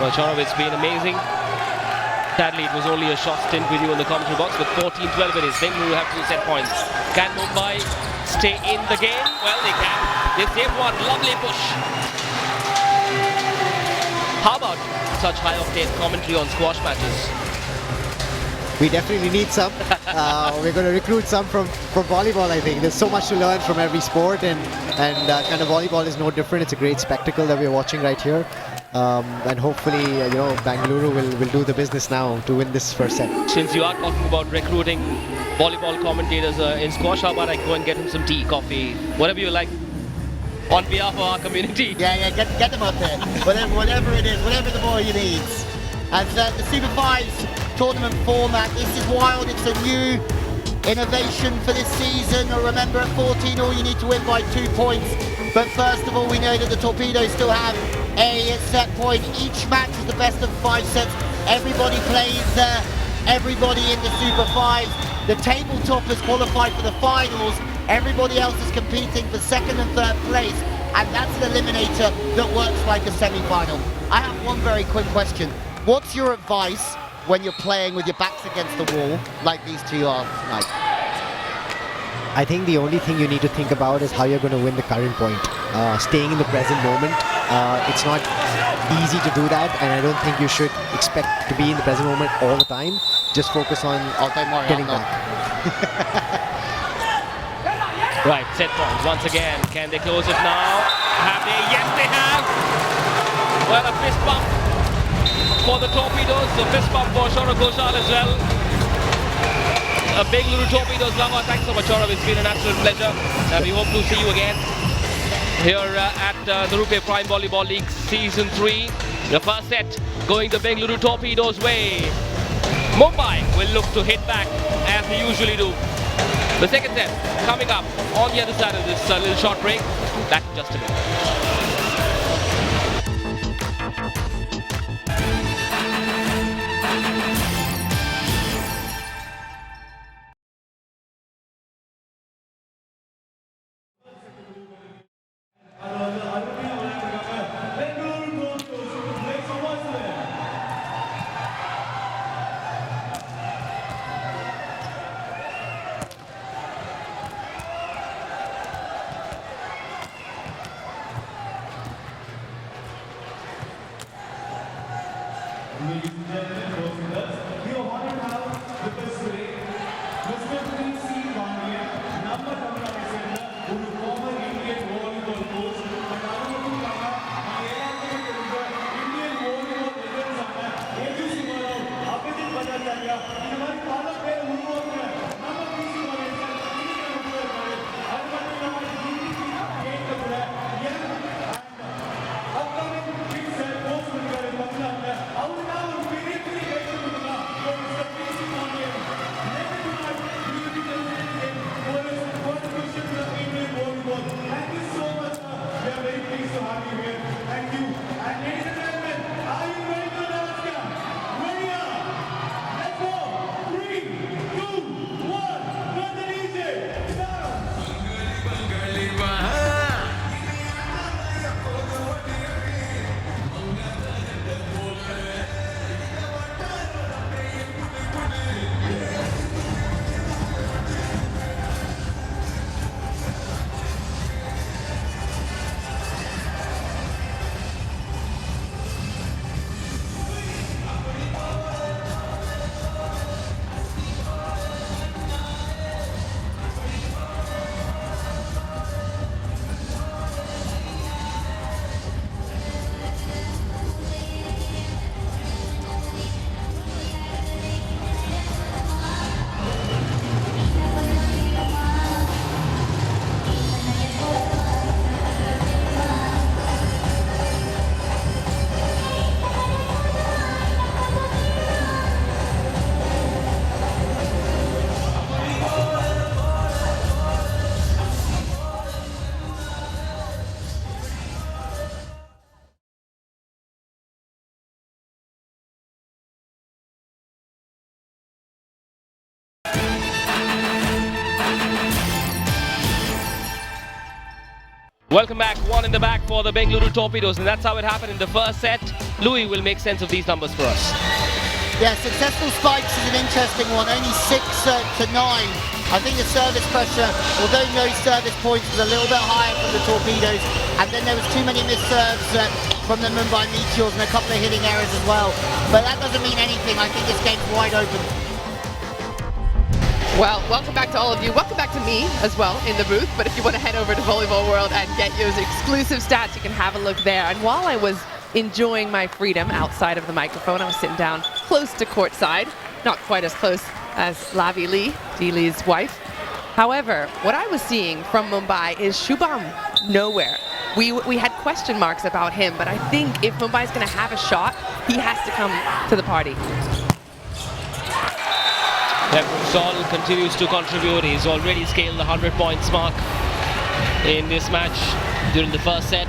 Speaker 2: Well, Saurabh, it's been amazing. Sadly, it was only a short stint with you in the commentary box, but 14-12 it is. Bengaluru have 2 set points. Can Mumbai stay in the game? Well, they can. They save one. Lovely push. How about such high-octane commentary on squash matches?
Speaker 5: We definitely need some. We're going to recruit some from volleyball, I think. There's so much to learn from every sport, and kind of volleyball is no different. It's a great spectacle that we're watching right here. And hopefully, you know, Bengaluru will do the business now to win this first set.
Speaker 2: Since you are talking about recruiting volleyball commentators in squash, how about I go and get him some tea, coffee, whatever you like, on behalf of our community?
Speaker 4: Yeah, get them up there. Whatever it is, whatever the boy needs. As the Super 5s tournament format, this is wild. It's a new innovation for this season. Remember, at 14 all you need to win by 2 points. But first of all, we know that the Torpedoes still have a set point. Each match is the best of 5 sets. Everybody plays everybody in the Super 5s. The table toppers qualify for the finals. Everybody else is competing for 2nd and 3rd place. And that's an eliminator that works like a semi-final. I have one very quick question. What's your advice when you're playing with your backs against the wall, like these two are tonight?
Speaker 5: I think the only thing you need to think about is how you're going to win the current point. Staying in the present moment. It's not easy to do that, and I don't think you should expect to be in the present moment all the time. Just focus on getting back.
Speaker 2: Right, set points once again. Can they close it now? Have they? Yes, they have. Well, a fist bump for the Torpedoes. A fist bump for Shaurav Ghoshal as well. Bengaluru Torpedoes lover, thanks so much, Shaurav. It's been an absolute pleasure. We hope to see you again here at the RuPay Prime Volleyball League Season 3. The first set going the Bengaluru Torpedoes' way. Mumbai will look to hit back as they usually do. The second set coming up on the other side of this little short break. Back in just a minute. Welcome back, one in the back for the Bengaluru Torpedoes, and that's how it happened in the first set. Louis will make sense of these numbers for us.
Speaker 4: Yeah, successful spikes is an interesting one, only 6 to 9. I think the service pressure, although no service points, was a little bit higher from the Torpedoes, and then there was too many missed serves from the Mumbai Meteors and a couple of hitting errors as well. But that doesn't mean anything. I think this game's wide open.
Speaker 3: Well, welcome back to all of you. Welcome back to me as well in the booth. But if you want to head over to Volleyball World and get your exclusive stats, you can have a look there. And while I was enjoying my freedom outside of the microphone, I was sitting down close to courtside. Not quite as close as Lavi Lee, Dee Lee's wife. However, what I was seeing from Mumbai is Shubham nowhere. We had question marks about him, but I think if Mumbai's going to have a shot, he has to come to the party.
Speaker 2: Sol continues to contribute. He's already scaled the 100 points mark in this match during the first set.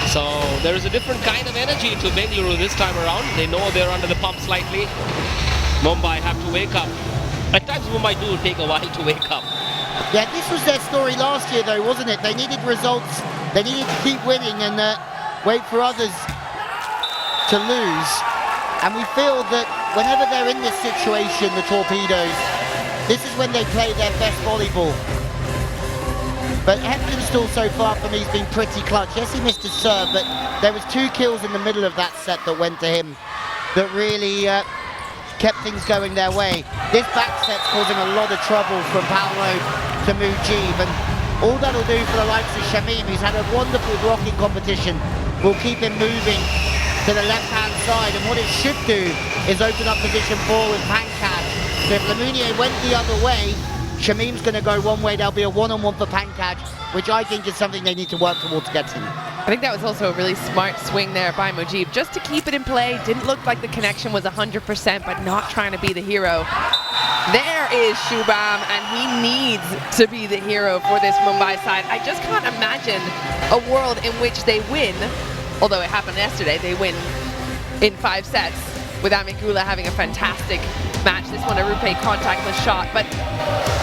Speaker 2: So there is a different kind of energy to Bengaluru this time around. They know they're under the pump slightly. Mumbai have to wake up. At times Mumbai do take a while to wake up.
Speaker 4: Yeah, this was their story last year though, wasn't it? They needed results. They needed to keep winning and wait for others to lose. And we feel that whenever they're in this situation, the Torpedoes, this is when they play their best volleyball. But Heptonstall so far for me has been pretty clutch. Yes, he missed his serve, but there was 2 kills in the middle of that set that went to him that really kept things going their way. This back set's causing a lot of trouble from Paolo to Mujib, and all that'll do for the likes of Shamim, who's had a wonderful blocking competition, will keep him moving to the left-hand side, and what it should do is open up position 4 with Pankaj. So if Lemunier went the other way, Shamim's going to go one way. There'll be a one-on-one for Pankaj, which I think is something they need to work towards getting.
Speaker 3: I think that was also a really smart swing there by Mujib, just to keep it in play. Didn't look like the connection was 100%, but not trying to be the hero. There is Shubham, and he needs to be the hero for this Mumbai side. I just can't imagine a world in which they win, although it happened yesterday, they win in 5 sets, with Amit Gula having a fantastic match. This one a RuPay contactless shot, but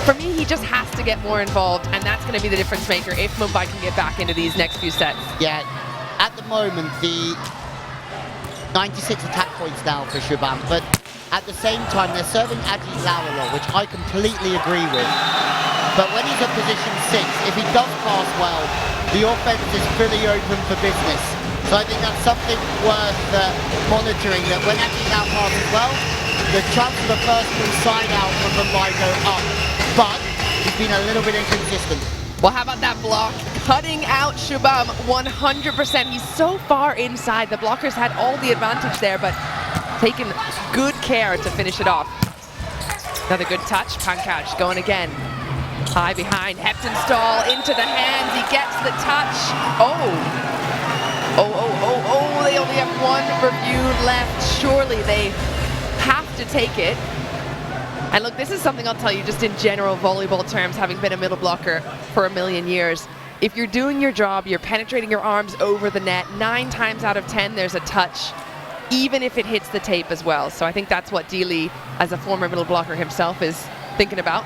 Speaker 3: for me, he just has to get more involved, and that's going to be the difference maker if Mumbai can get back into these next few sets.
Speaker 4: Yeah, at the moment, the 96 attack points now for Shubham, but at the same time, they're serving Ajit Lau a lot, which I completely agree with. But when he's at position 6, if he does pass well, the offense is fully open for business. So I think that's something worth monitoring, that when Ajit Lau passes well, the chance of the first ball side out from Mumbai go up. But he's been a little bit inconsistent.
Speaker 3: Well, how about that block? Cutting out Shubham 100%. He's so far inside. The blockers had all the advantage there, but taken good care to finish it off. Another good touch. Pankaj going again. High behind. Heptonstall into the hands. He gets the touch. Oh, they only have one review left. Surely they have to take it. And look, this is something I'll tell you just in general volleyball terms, having been a middle blocker for a million years. If you're doing your job, you're penetrating your arms over the net, 9 times out of 10 there's a touch, even if it hits the tape as well. So I think that's what Deely, as a former middle blocker himself, is thinking about.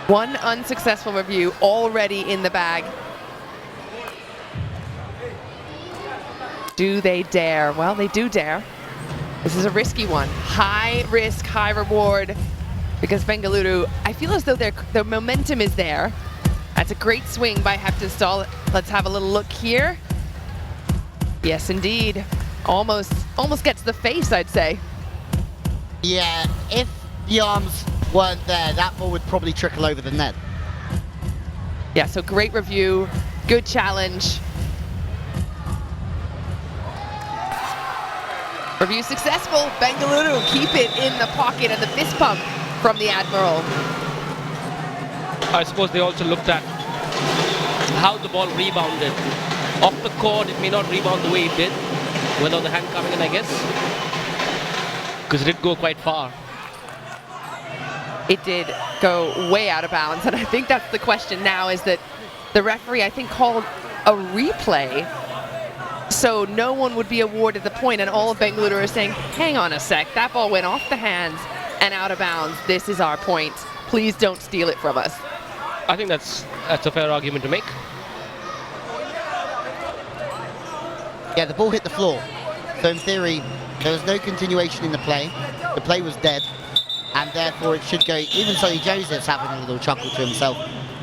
Speaker 3: One unsuccessful review already in the bag. Do they dare? Well, they do dare. This is a risky one. High risk, high reward, because Bengaluru, I feel as though their momentum is there. That's a great swing by Heptonstall. Let's have a little look here. Yes, indeed. Almost gets the face, I'd say.
Speaker 4: Yeah, if the arms weren't there, that ball would probably trickle over the net.
Speaker 3: Yeah, so great review, good challenge. Review successful. Bengaluru keep it in the pocket, and the fist pump from the Admiral.
Speaker 2: I suppose they also looked at how the ball rebounded. Off the court, it may not rebound the way it did, without the hand coming in, I guess, because it did go quite far.
Speaker 3: It did go way out of bounds, and I think that's the question now, is that the referee, I think, called a replay, so no one would be awarded the point, and all of Bengaluru are saying, hang on a sec, that ball went off the hands and out of bounds. This is our point. Please don't steal it from us.
Speaker 2: I think that's a fair argument to make.
Speaker 4: Yeah, the ball hit the floor. So in theory, there was no continuation in the play. The play was dead. And therefore it should go, even Sonny Joseph's having a little chuckle to himself,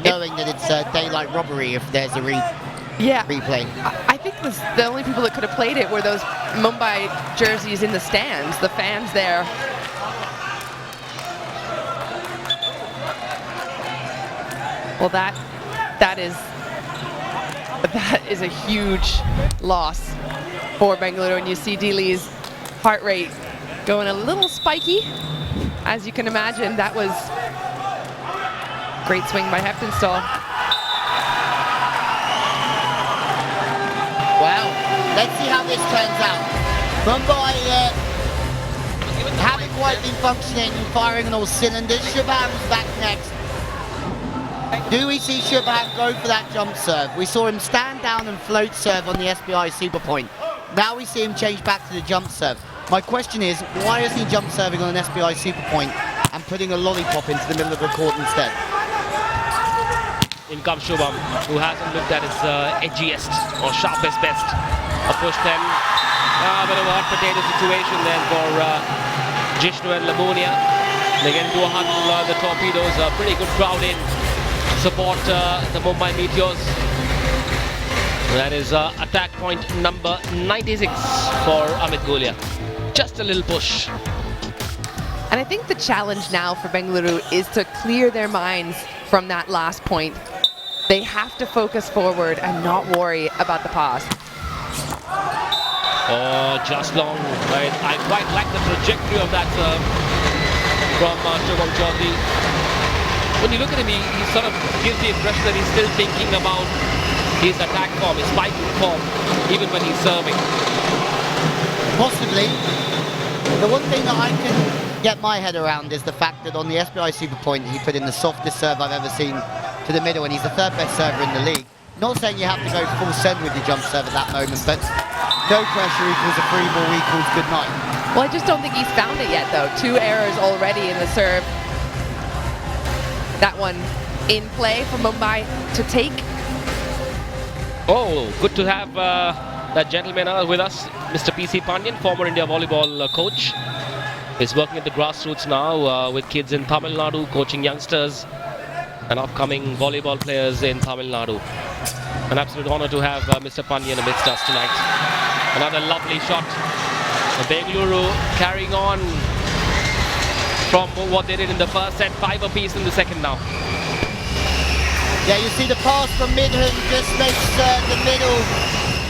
Speaker 4: knowing that it's daylight robbery if there's a replay.
Speaker 3: I think the only people that could have played it were those Mumbai jerseys in the stands, the fans there. Well, that is a huge loss for Bengaluru, and you see Deely's heart rate going a little spiky. As you can imagine, that was great swing by Heptonstall.
Speaker 4: Well, let's see how this turns out. Mumbai haven't quite been functioning, firing on all cylinders. Shubham's back next. Do we see Shubham go for that jump serve? We saw him stand down and float serve on the SBI Super Point. Now we see him change back to the jump serve. My question is, why is he jump serving on an SBI Super Point and putting a lollipop into the middle of the court instead?
Speaker 2: In comes Shubham, who hasn't looked at his edgiest or sharpest best. A push 10. A bit of a hot potato situation then for Jishnu and Lamonia. They get into a huddle. The Torpedoes, a pretty good crowd in support the Mumbai Meteors. That is attack point number 96 for Amit Gula. Just a little push.
Speaker 3: And I think the challenge now for Bengaluru is to clear their minds from that last point. They have to focus forward and not worry about the pass.
Speaker 2: Oh, just long. I quite like the trajectory of that serve from Shubham Chaudhary. When you look at him, he sort of gives the impression that he's still thinking about his attack form, his spiking form, even when he's serving.
Speaker 4: Possibly. The one thing that I can get my head around is the fact that on the SBI Super Point, he put in the softest serve I've ever seen to the middle, and he's the third best server in the league. Not saying you have to go full send with your jump serve at that moment, but no pressure equals a free ball equals good night.
Speaker 3: Well, I just don't think he's found it yet, though. 2 errors already in the serve. That one in play for Mumbai to take.
Speaker 2: Oh, good to have that gentleman with us, Mr. PC Pandian, former India volleyball coach. He's working at the grassroots now with kids in Tamil Nadu, coaching youngsters and upcoming volleyball players in Tamil Nadu. An absolute honor to have Mr. Pandian amidst us tonight. Another lovely shot. Bengaluru carrying on from what they did in the first set, 5 apiece in the second now.
Speaker 4: Yeah, you see the pass from Midhan just makes the middle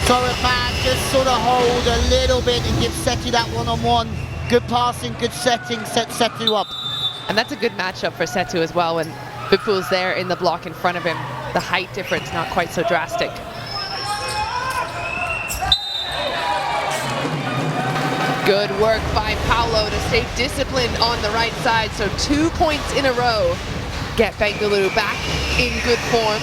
Speaker 4: Sorapan just sort of hold a little bit and give Setu that one-on-one. Good passing, good setting, set Setu up.
Speaker 3: And that's a good matchup for Setu as well when Vipul's there in the block in front of him. The height difference not quite so drastic. Good work by Paolo to stay disciplined on the right side. So 2 points in a row get Bengaluru back in good form.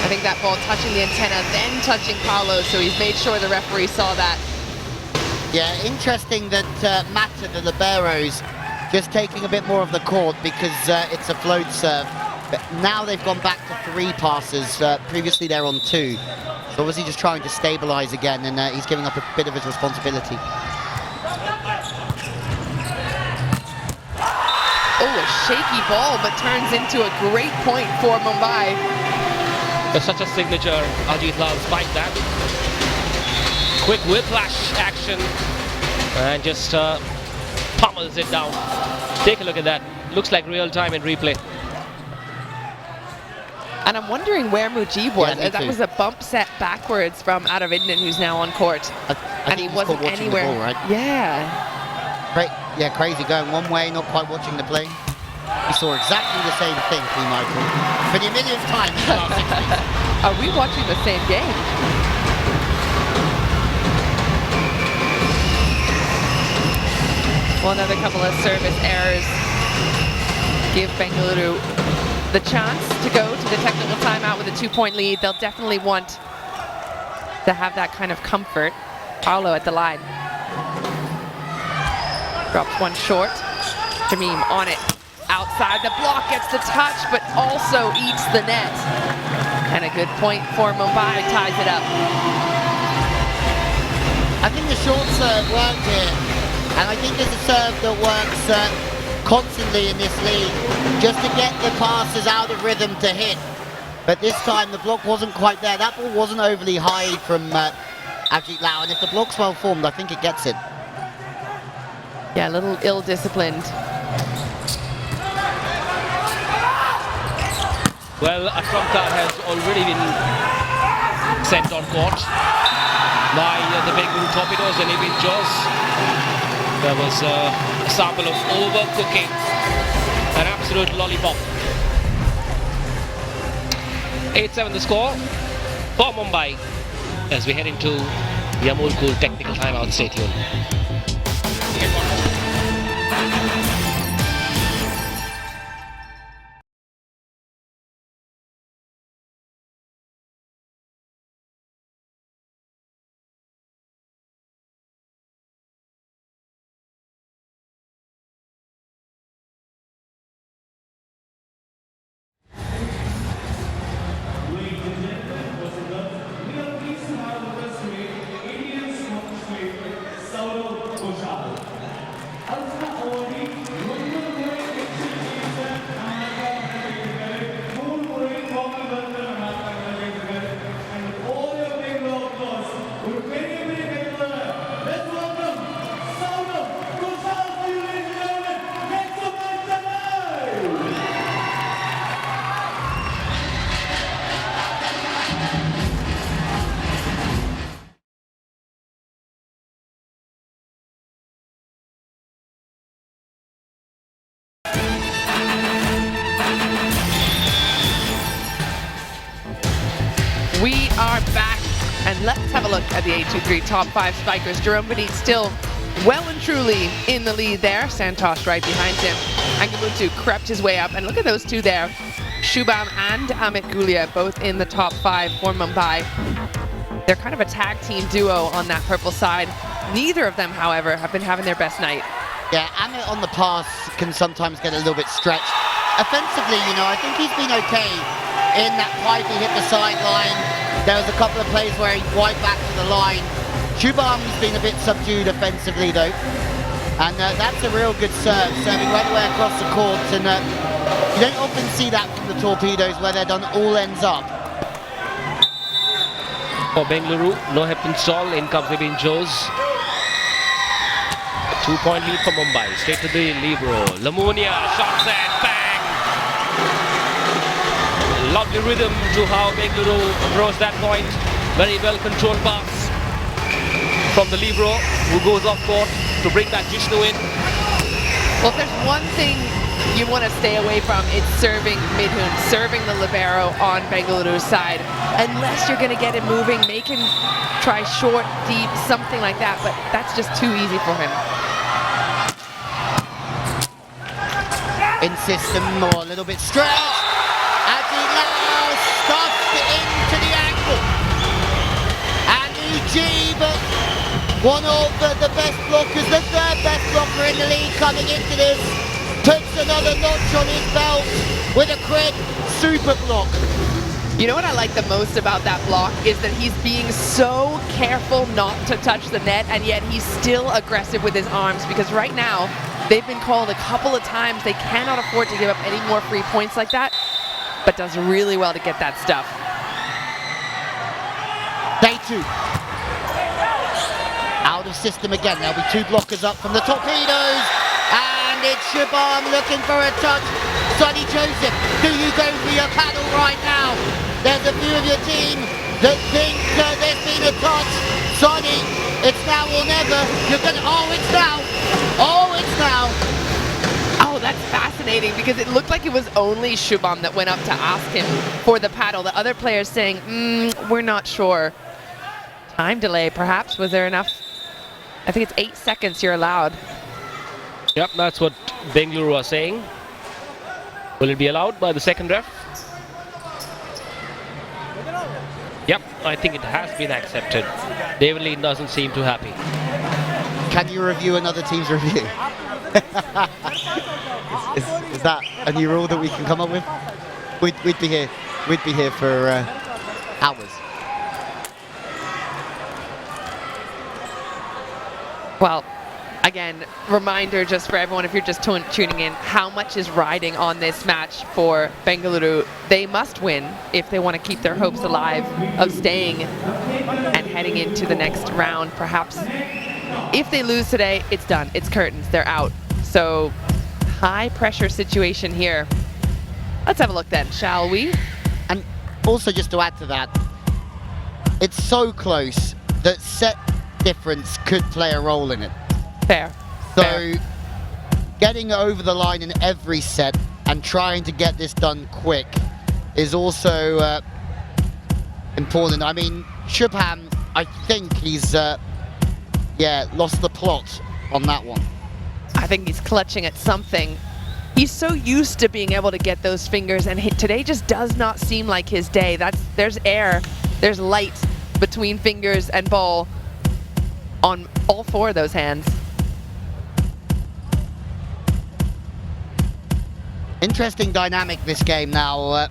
Speaker 3: I think that ball touching the antenna, then touching Paolo, so he's made sure the referee saw that.
Speaker 4: Yeah, interesting that Mata, the liberos, just taking a bit more of the court because it's a float serve. But now they've gone back to 3 passes. Previously they're on 2. So obviously just trying to stabilize again, and he's giving up a bit of his responsibility.
Speaker 3: Oh, a shaky ball, but turns into a great point for Mumbai.
Speaker 2: There's such a signature Ajit Lal spike that. Quick whiplash action and just pummels it down. Take a look at that. Looks like real time in replay.
Speaker 3: And I'm wondering where Mujib was.
Speaker 4: Yeah,
Speaker 3: That was a bump set backwards from Aravindan, who's now on court.
Speaker 4: I
Speaker 3: And he wasn't anywhere.
Speaker 4: The ball, right?
Speaker 3: Yeah.
Speaker 4: Yeah, crazy, going one way, not quite watching the play. We saw exactly the same thing, P. Michael. For the millionth time in the last 6 weeks.
Speaker 3: Are we watching the same game? Well, another couple of service errors give Bengaluru the chance to go to the technical timeout with a 2-point lead. They'll definitely want to have that kind of comfort. Paolo at the line. Drops one short. Jamim on it. Outside the block, gets the touch, but also eats the net. And a good point for Mumbai, ties it up.
Speaker 4: I think the short serve worked here. And I think it's a serve that works constantly in this league, just to get the passes out of rhythm to hit. But this time the block wasn't quite there. That ball wasn't overly high from Ajit Lau, and if the block's well formed, I think it gets it.
Speaker 3: Yeah, a little ill-disciplined.
Speaker 2: Well, a trump card has already been sent on court by the Bengaluru Torpedoes and Evin Jaws. There was a sample of overcooking, an absolute lollipop. 8-7 the score for Mumbai as we head into the Amul Cool technical timeout. Stay tuned.
Speaker 3: are back. And let's have a look at the A23 top 5 spikers. Jerome Benit still well and truly in the lead there. Santosh right behind him. Angamutu crept his way up. And look at those two there. Shubham and Amit Gulia both in the top 5 for Mumbai. They're kind of a tag team duo on that purple side. Neither of them, however, have been having their best night.
Speaker 4: Yeah, Amit on the pass can sometimes get a little bit stretched. Offensively, you know, I think he's been okay in that pipe. He hit the sideline. There was a couple of plays where he wide back to the line. Shubham's been a bit subdued offensively, though. And that's a real good serve, serving right the way across the court. And you don't often see that from the Torpedoes, where they're done all ends up.
Speaker 2: For Bengaluru, no hip install, in comes Vivin Jose. 2-point lead for Mumbai, straight to the libero. Lamunia, shots and bang! Lovely rhythm to how Bengaluru approached that point. Very well controlled pass from the libero, who goes off court to bring that Jishnu in.
Speaker 3: Well, if there's one thing you want to stay away from, it's serving Midhun, serving the libero on Bengaluru's side. Unless you're going to get him moving, make him try short, deep, something like that, but that's just too easy for him.
Speaker 4: In system, or a little bit stretched. As he now stuffed into the ankle. And UG, but one of the best blockers, the third best blocker in the league coming into this. Puts another notch on his belt with a cred super block.
Speaker 3: You know what I like the most about that block is that he's being so careful not to touch the net, and yet he's still aggressive with his arms, because right now they've been called a couple of times. They cannot afford to give up any more free points like that, but does really well to get that stuff.
Speaker 4: Day 2. Out of system again. There'll be 2 blockers up from the Torpedoes. And it's Shubham looking for a touch. Sonny Joseph, do you go for your paddle right now? There's a few of your team that think there's been a touch. Sonny, it's now or never. You're going to, oh, it's now. Oh, it's now.
Speaker 3: Oh, that's fascinating, because it looked like it was only Shubham that went up to ask him for the paddle. The other players saying, we're not sure. Time delay, perhaps. Was there enough? I think it's 8 seconds you're allowed.
Speaker 2: Yep, that's what Bengaluru are saying. Will it be allowed by the second ref? Yep, I think it has been accepted. David Lee doesn't seem too happy.
Speaker 4: Can you review another team's review? is that a new rule that we can come up with? We'd be here for hours.
Speaker 3: Well, again, reminder just for everyone, if you're just tuning in, how much is riding on this match for Bengaluru. They must win if they want to keep their hopes alive of staying and heading into the next round. Perhaps if they lose today, it's done. It's curtains. They're out. So high pressure situation here. Let's have a look then, shall we?
Speaker 4: And also, just to add to that, it's so close that set difference could play a role in it.
Speaker 3: Fair.
Speaker 4: So
Speaker 3: Fair.
Speaker 4: getting over the line in every set and trying to get this done quick is also important. I mean, Shubham, I think he's lost the plot on that one.
Speaker 3: I think he's clutching at something. He's so used to being able to get those fingers, and today just does not seem like his day. There's air, there's light between fingers and ball on all 4 of those hands.
Speaker 4: Interesting dynamic this game now.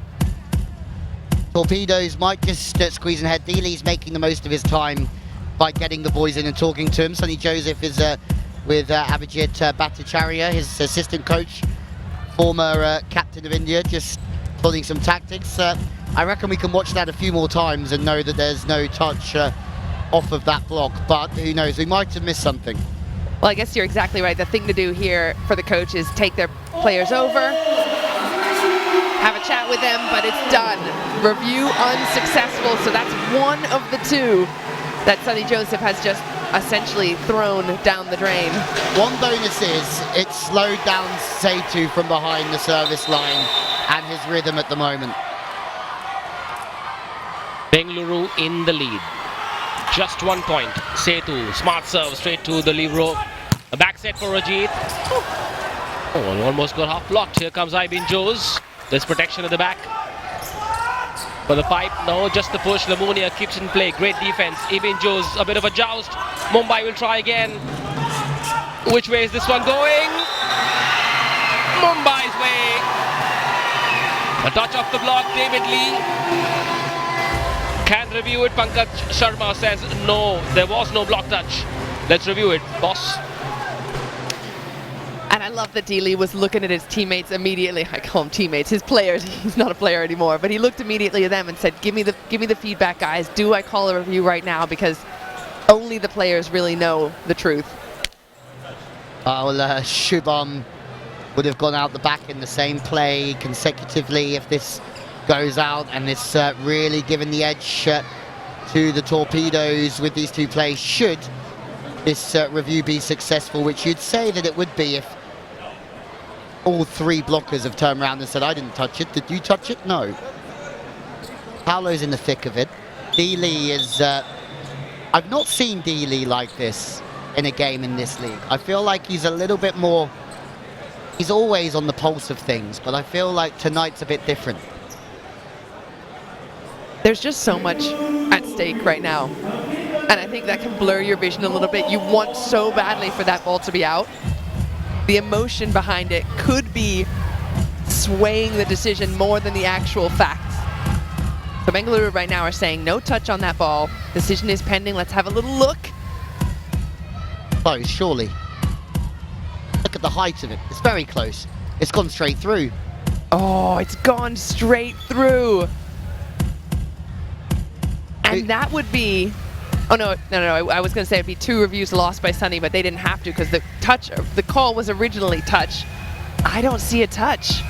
Speaker 4: Torpedoes might just squeeze ahead. Dealey's making the most of his time by getting the boys in and talking to him. Sonny Joseph is with Abhijit Bhattacharya, his assistant coach, former captain of India, just pulling some tactics. I reckon we can watch that a few more times and know that there's no touch off of that block, but who knows, we might have missed something.
Speaker 3: Well, I guess you're exactly right. The thing to do here for the coach is take their players over, have a chat with them, but it's done. Review unsuccessful, so that's one of the 2 that Sonny Joseph has just essentially thrown down the drain.
Speaker 4: One bonus is it slowed down Setu from behind the service line and his rhythm at the moment.
Speaker 2: Bengaluru in the lead. Just 1 point. Setu, smart serve straight to the libero. A back set for Rajit. Oh, almost got half blocked. Here comes Ibin Jose. There's protection at the back. For the pipe, no, just the push. Lamunia keeps in play. Great defense. Ibin Jose, a bit of a joust. Mumbai will try again. Which way is this one going? Mumbai's way. A touch off the block. David Lee can review it. Pankaj Sharma says no, there was no block touch. Let's review it, boss.
Speaker 3: And I love that D-Lee was looking at his teammates immediately. I call him teammates, his players. He's not a player anymore, but he looked immediately at them and said, give me the feedback, guys. Do I call a review right now? Because only the players really know the truth.
Speaker 4: Shubham would have gone out the back in the same play consecutively if this goes out, and it's really given the edge to the Torpedoes with these two plays should this review be successful, which you'd say that it would be if all three blockers have turned around and said, I didn't touch it. Did you touch it? No. Paolo's in the thick of it. D-Lee is... I've not seen D-Lee like this in a game in this league. I feel like he's a little bit more... He's always on the pulse of things, but I feel like tonight's a bit different.
Speaker 3: There's just so much at stake right now. And I think that can blur your vision a little bit. You want so badly for that ball to be out. The emotion behind it could be swaying the decision more than the actual facts. So Bengaluru right now are saying no touch on that ball. Decision is pending. Let's have a little look.
Speaker 4: Close, surely. Look at the height of it. It's very close. It's gone straight through.
Speaker 3: Oh, it's gone straight through. And that would be... Oh, no. I was going to say it'd be 2 reviews lost by Sunny, but they didn't have to because the call was originally touch. I don't see a touch.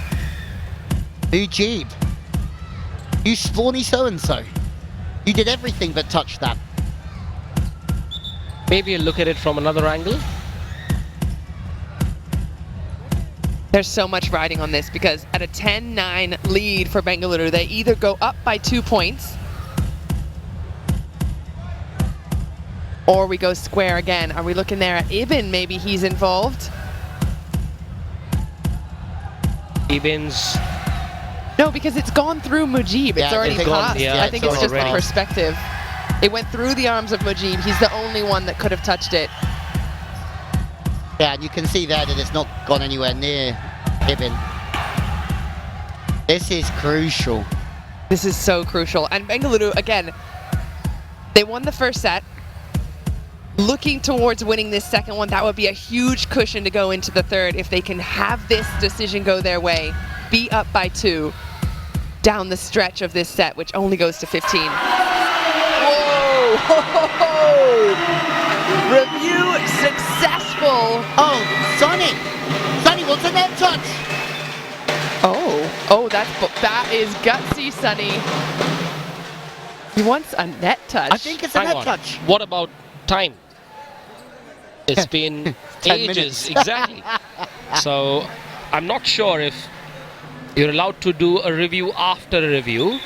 Speaker 4: Mujib. You spawny so-and-so. You did everything but touch that.
Speaker 2: Maybe a look at it from another angle.
Speaker 3: There's so much riding on this because at a 10-9 lead for Bengaluru, they either go up by 2 points or we go square again. Are we looking there at Ibn? Maybe he's involved.
Speaker 2: Ibn's...
Speaker 3: No, because it's gone through Mujib.
Speaker 4: Yeah,
Speaker 3: it's already passed.
Speaker 2: Yeah,
Speaker 3: I think it's just the
Speaker 2: already
Speaker 3: perspective. It went through the arms of Mujib. He's the only one that could have touched it.
Speaker 4: Yeah, and you can see there that it's not gone anywhere near Ibn. This is crucial.
Speaker 3: This is so crucial. And Bengaluru, again, they won the first set. Looking towards winning this second one, that would be a huge cushion to go into the third if they can have this decision go their way, be up by 2 down the stretch of this set, which only goes to 15. Whoa! Review successful.
Speaker 4: Oh, Sonny! Sonny wants a net touch!
Speaker 3: Oh, that is gutsy, Sunny. He wants a net touch.
Speaker 4: I think it's a net touch.
Speaker 2: What about time? It's been
Speaker 4: 10
Speaker 2: ages,
Speaker 4: minutes.
Speaker 2: exactly. So I'm not sure if you're allowed to do a review after a review.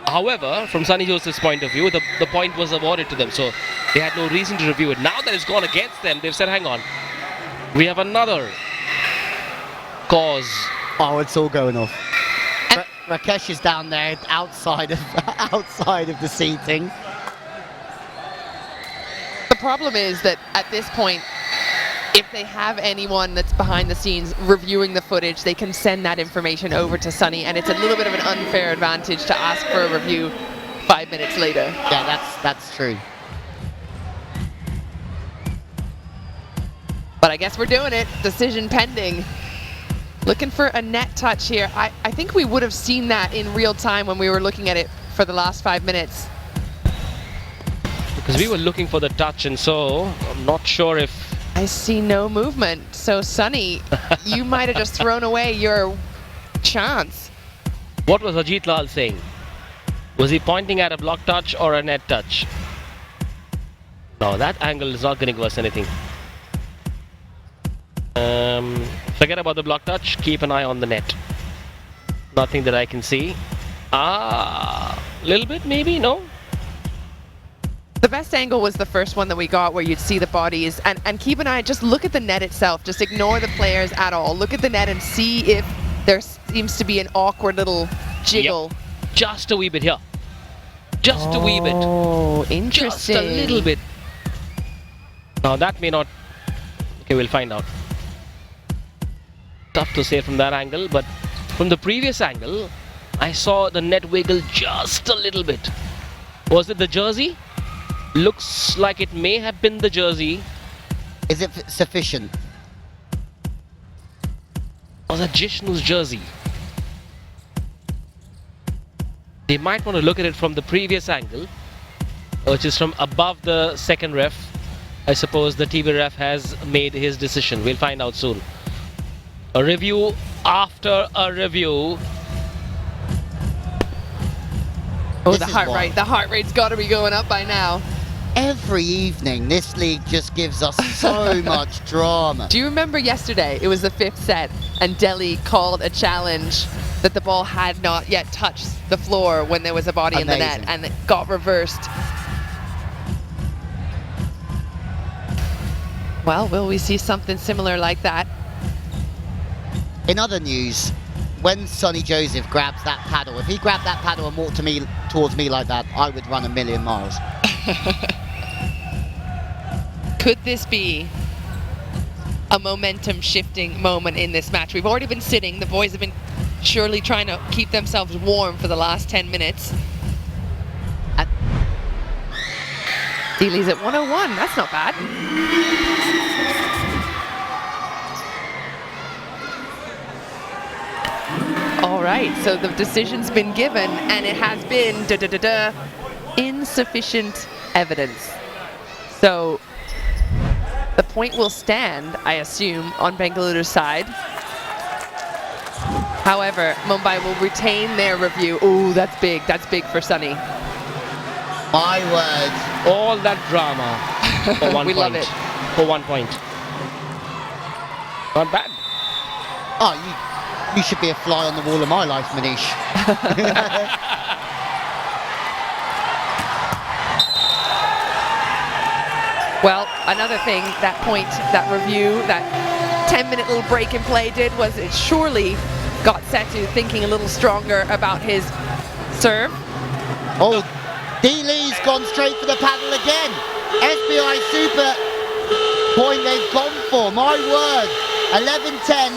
Speaker 2: However, from Sunny Joseph's point of view, the point was awarded to them, so they had no reason to review it. Now that it's gone against them, they've said, hang on, we have another cause.
Speaker 4: Oh, it's all going off. Rakesh is down there outside of the seating.
Speaker 3: The problem is that at this point, if they have anyone that's behind the scenes reviewing the footage, they can send that information over to Sunny, and it's a little bit of an unfair advantage to ask for a review 5 minutes later.
Speaker 4: Yeah, that's true.
Speaker 3: But I guess we're doing it. Decision pending. Looking for a net touch here. I think we would have seen that in real time when we were looking at it for the last 5 minutes.
Speaker 2: Because we were looking for the touch, and so I'm not sure if...
Speaker 3: I see no movement. So, Sunny, you might have just thrown away your chance.
Speaker 2: What was Ajit Lal saying? Was he pointing at a block touch or a net touch? No, that angle is not going to give us anything. Forget about the block touch. Keep an eye on the net. Nothing that I can see. Little bit maybe, no?
Speaker 3: The best angle was the first one that we got where you'd see the bodies and keep an eye, just look at the net itself, just ignore the players at all. Look at the net and see if there seems to be an awkward little jiggle.
Speaker 2: Yep. Just a wee bit here. Just a wee bit.
Speaker 3: Oh, interesting.
Speaker 2: Just a little bit. Now that may not... Okay, we'll find out. Tough to say from that angle, but from the previous angle, I saw the net wiggle just a little bit. Was it the jersey? Looks like it may have been the jersey.
Speaker 4: Is it sufficient?
Speaker 2: Was it Jishnu's jersey? They might want to look at it from the previous angle, which is from above the second ref. I suppose the TV ref has made his decision. We'll find out soon. A review after a review.
Speaker 3: Oh, the heart rate's got to be going up by now.
Speaker 4: Every evening, this league just gives us so much drama.
Speaker 3: Do you remember yesterday? It was the 5th set, and Delhi called a challenge that the ball had not yet touched the floor when there was a body in the net, and it got reversed. Well, will we see something similar like that?
Speaker 4: In other news, when Sonny Joseph grabs that paddle, if he grabbed that paddle and walked towards me like that, I would run a million miles.
Speaker 3: Could this be a momentum shifting moment in this match? We've already been sitting. The boys have been surely trying to keep themselves warm for the last 10 minutes. Dealey's at 101. That's not bad. All right, so the decision's been given, and it has been insufficient evidence. So the point will stand, I assume, on Bengaluru's side. However, Mumbai will retain their review. Oh, that's big. That's big for Sunny.
Speaker 4: My word.
Speaker 2: All that drama for 1
Speaker 3: We
Speaker 2: point.
Speaker 3: love it.
Speaker 2: For 1 point. Not bad.
Speaker 4: Oh, you should be a fly on the wall of my life, Manish.
Speaker 3: Well, another thing, that point, that review, that 10-minute little break in play did was it surely got Setu thinking a little stronger about his serve.
Speaker 4: Oh, D-Lee's gone straight for the paddle again. SBI Super point they've gone for, my word. 11-10,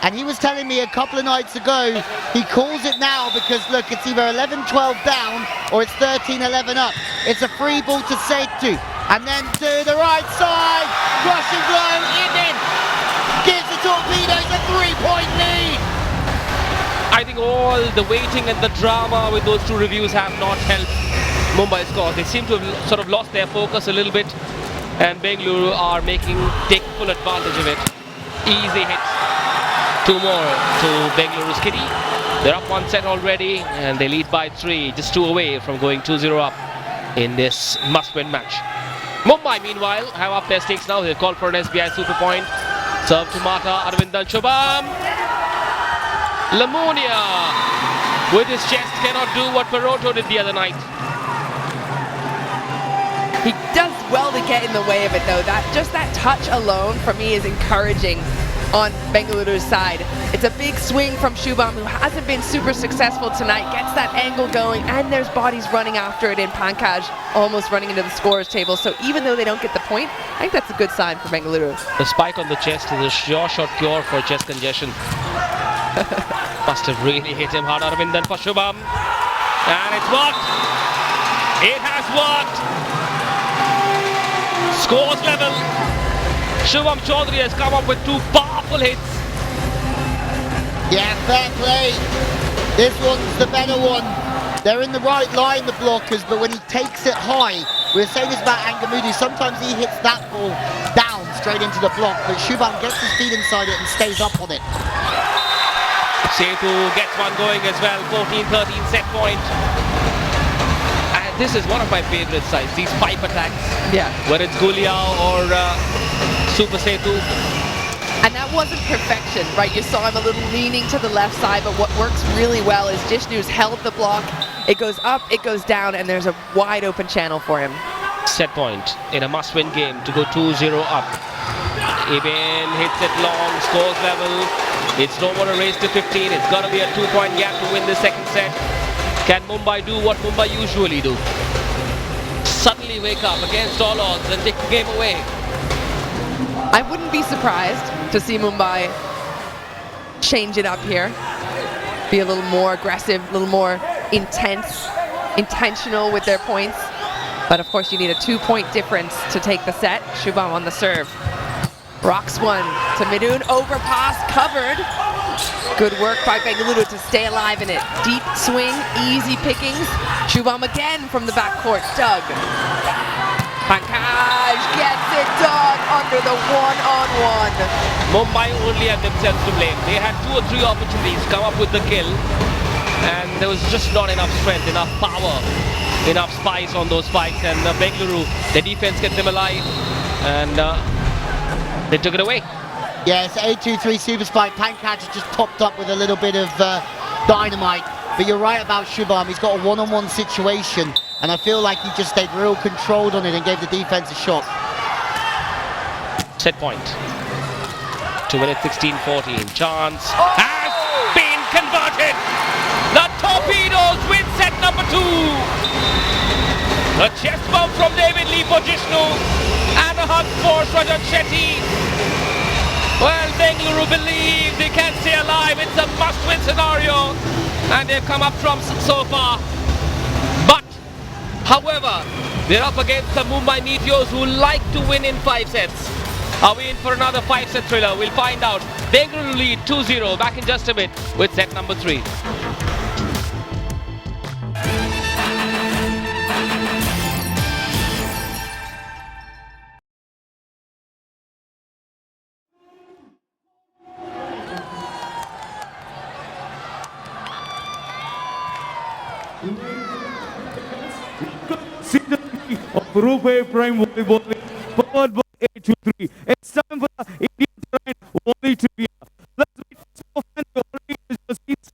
Speaker 4: and he was telling me a couple of nights ago, he calls it now because look, it's either 11-12 down or it's 13-11 up. It's a free ball to Setu, and then to the right side, crushing blow, in, gives the Torpedoes a 3-point lead.
Speaker 2: I think all the waiting and the drama with those two reviews have not helped Mumbai's cause. They seem to have sort of lost their focus a little bit, and Bengaluru are take full advantage of it. Easy hits. 2 more to Bengaluru's kitty. They're up 1 set already, and they lead by 3, just 2 away from going 2-0 up in this must-win match. Mumbai, meanwhile, have up their stakes now. They've called for an SBI Super point. Serve to Mata, Arvindan Shubham. Lamonia, with his chest, cannot do what Peroto did the other night.
Speaker 3: He does well to get in the way of it, though. Just that touch alone, for me, is encouraging on Bengaluru's side. It's a big swing from Shubham, who hasn't been super successful tonight, gets that angle going, and there's bodies running after it in Pankaj, almost running into the scorer's table. So even though they don't get the point, I think that's a good sign for Bengaluru.
Speaker 2: The spike on the chest is a sure shot cure for chest congestion. Must have really hit him hard, Arvindan, for Shubham. And it's worked. It has worked. Scores level. Shubham Chaudhary has come up with 2 powerful hits.
Speaker 4: Yeah, fair play. This one's the better one. They're in the right line, the blockers, but when he takes it high, we were saying this about Angamudi, sometimes he hits that ball down straight into the block, but Shubham gets his feet inside it and stays up on it.
Speaker 2: Setu gets one going as well, 14-13 set point. And this is one of my favorite sides, these pipe attacks.
Speaker 3: Yeah.
Speaker 2: Whether it's Gulia or Super Setu.
Speaker 3: And that wasn't perfection, right? You saw him a little leaning to the left side, but what works really well is Jishnu's held the block. It goes up, it goes down, and there's a wide open channel for him.
Speaker 2: Set point in a must-win game to go 2-0 up. Ibn hits it long, scores level. It's no more a race to 15. It's got to be a 2-point gap to win the second set. Can Mumbai do what Mumbai usually do? Suddenly wake up against all odds and take the game away.
Speaker 3: I wouldn't be surprised to see Mumbai change it up here. Be a little more aggressive, a little more intense, intentional with their points. But of course you need a 2-point difference to take the set. Shubham on the serve. Rocks one to Midun, overpass, covered. Good work by Bengaluru to stay alive in it. Deep swing, easy pickings. Shubham again from the backcourt, dug. Pankaj gets it done under the one-on-one.
Speaker 2: Mumbai only had themselves to blame. They had 2 or 3 opportunities to come up with the kill, and there was just not enough strength, enough power, enough spice on those spikes. And Bengaluru, the defense kept them alive, and they took it away.
Speaker 4: Yes, A23 super spike. Pankaj has just popped up with a little bit of dynamite. But you're right about Shubham. He's got a one-on-one situation, and I feel like he just stayed real controlled on it and gave the defense a shot.
Speaker 2: Set point. 2 minutes 16-14. Chance has been converted. The Torpedoes win set number 2. A chest bump from David Lee for Jishnu and a hug for Srajan Shetty. Well, Bengaluru believe they can stay alive. It's a must-win scenario, and they've come up trumps so far. But, however, they're up against the Mumbai Meteors, who like to win in 5 sets. Are we in for another 5-set thriller? We'll find out. Bengaluru lead 2-0. Back in just a bit with set number 3.
Speaker 6: Season 3 of RuPay Prime Volleyball League, powered by A23. It's time for the Indian Terrain Volley Trivia. Let's meet Toofans already in the seats.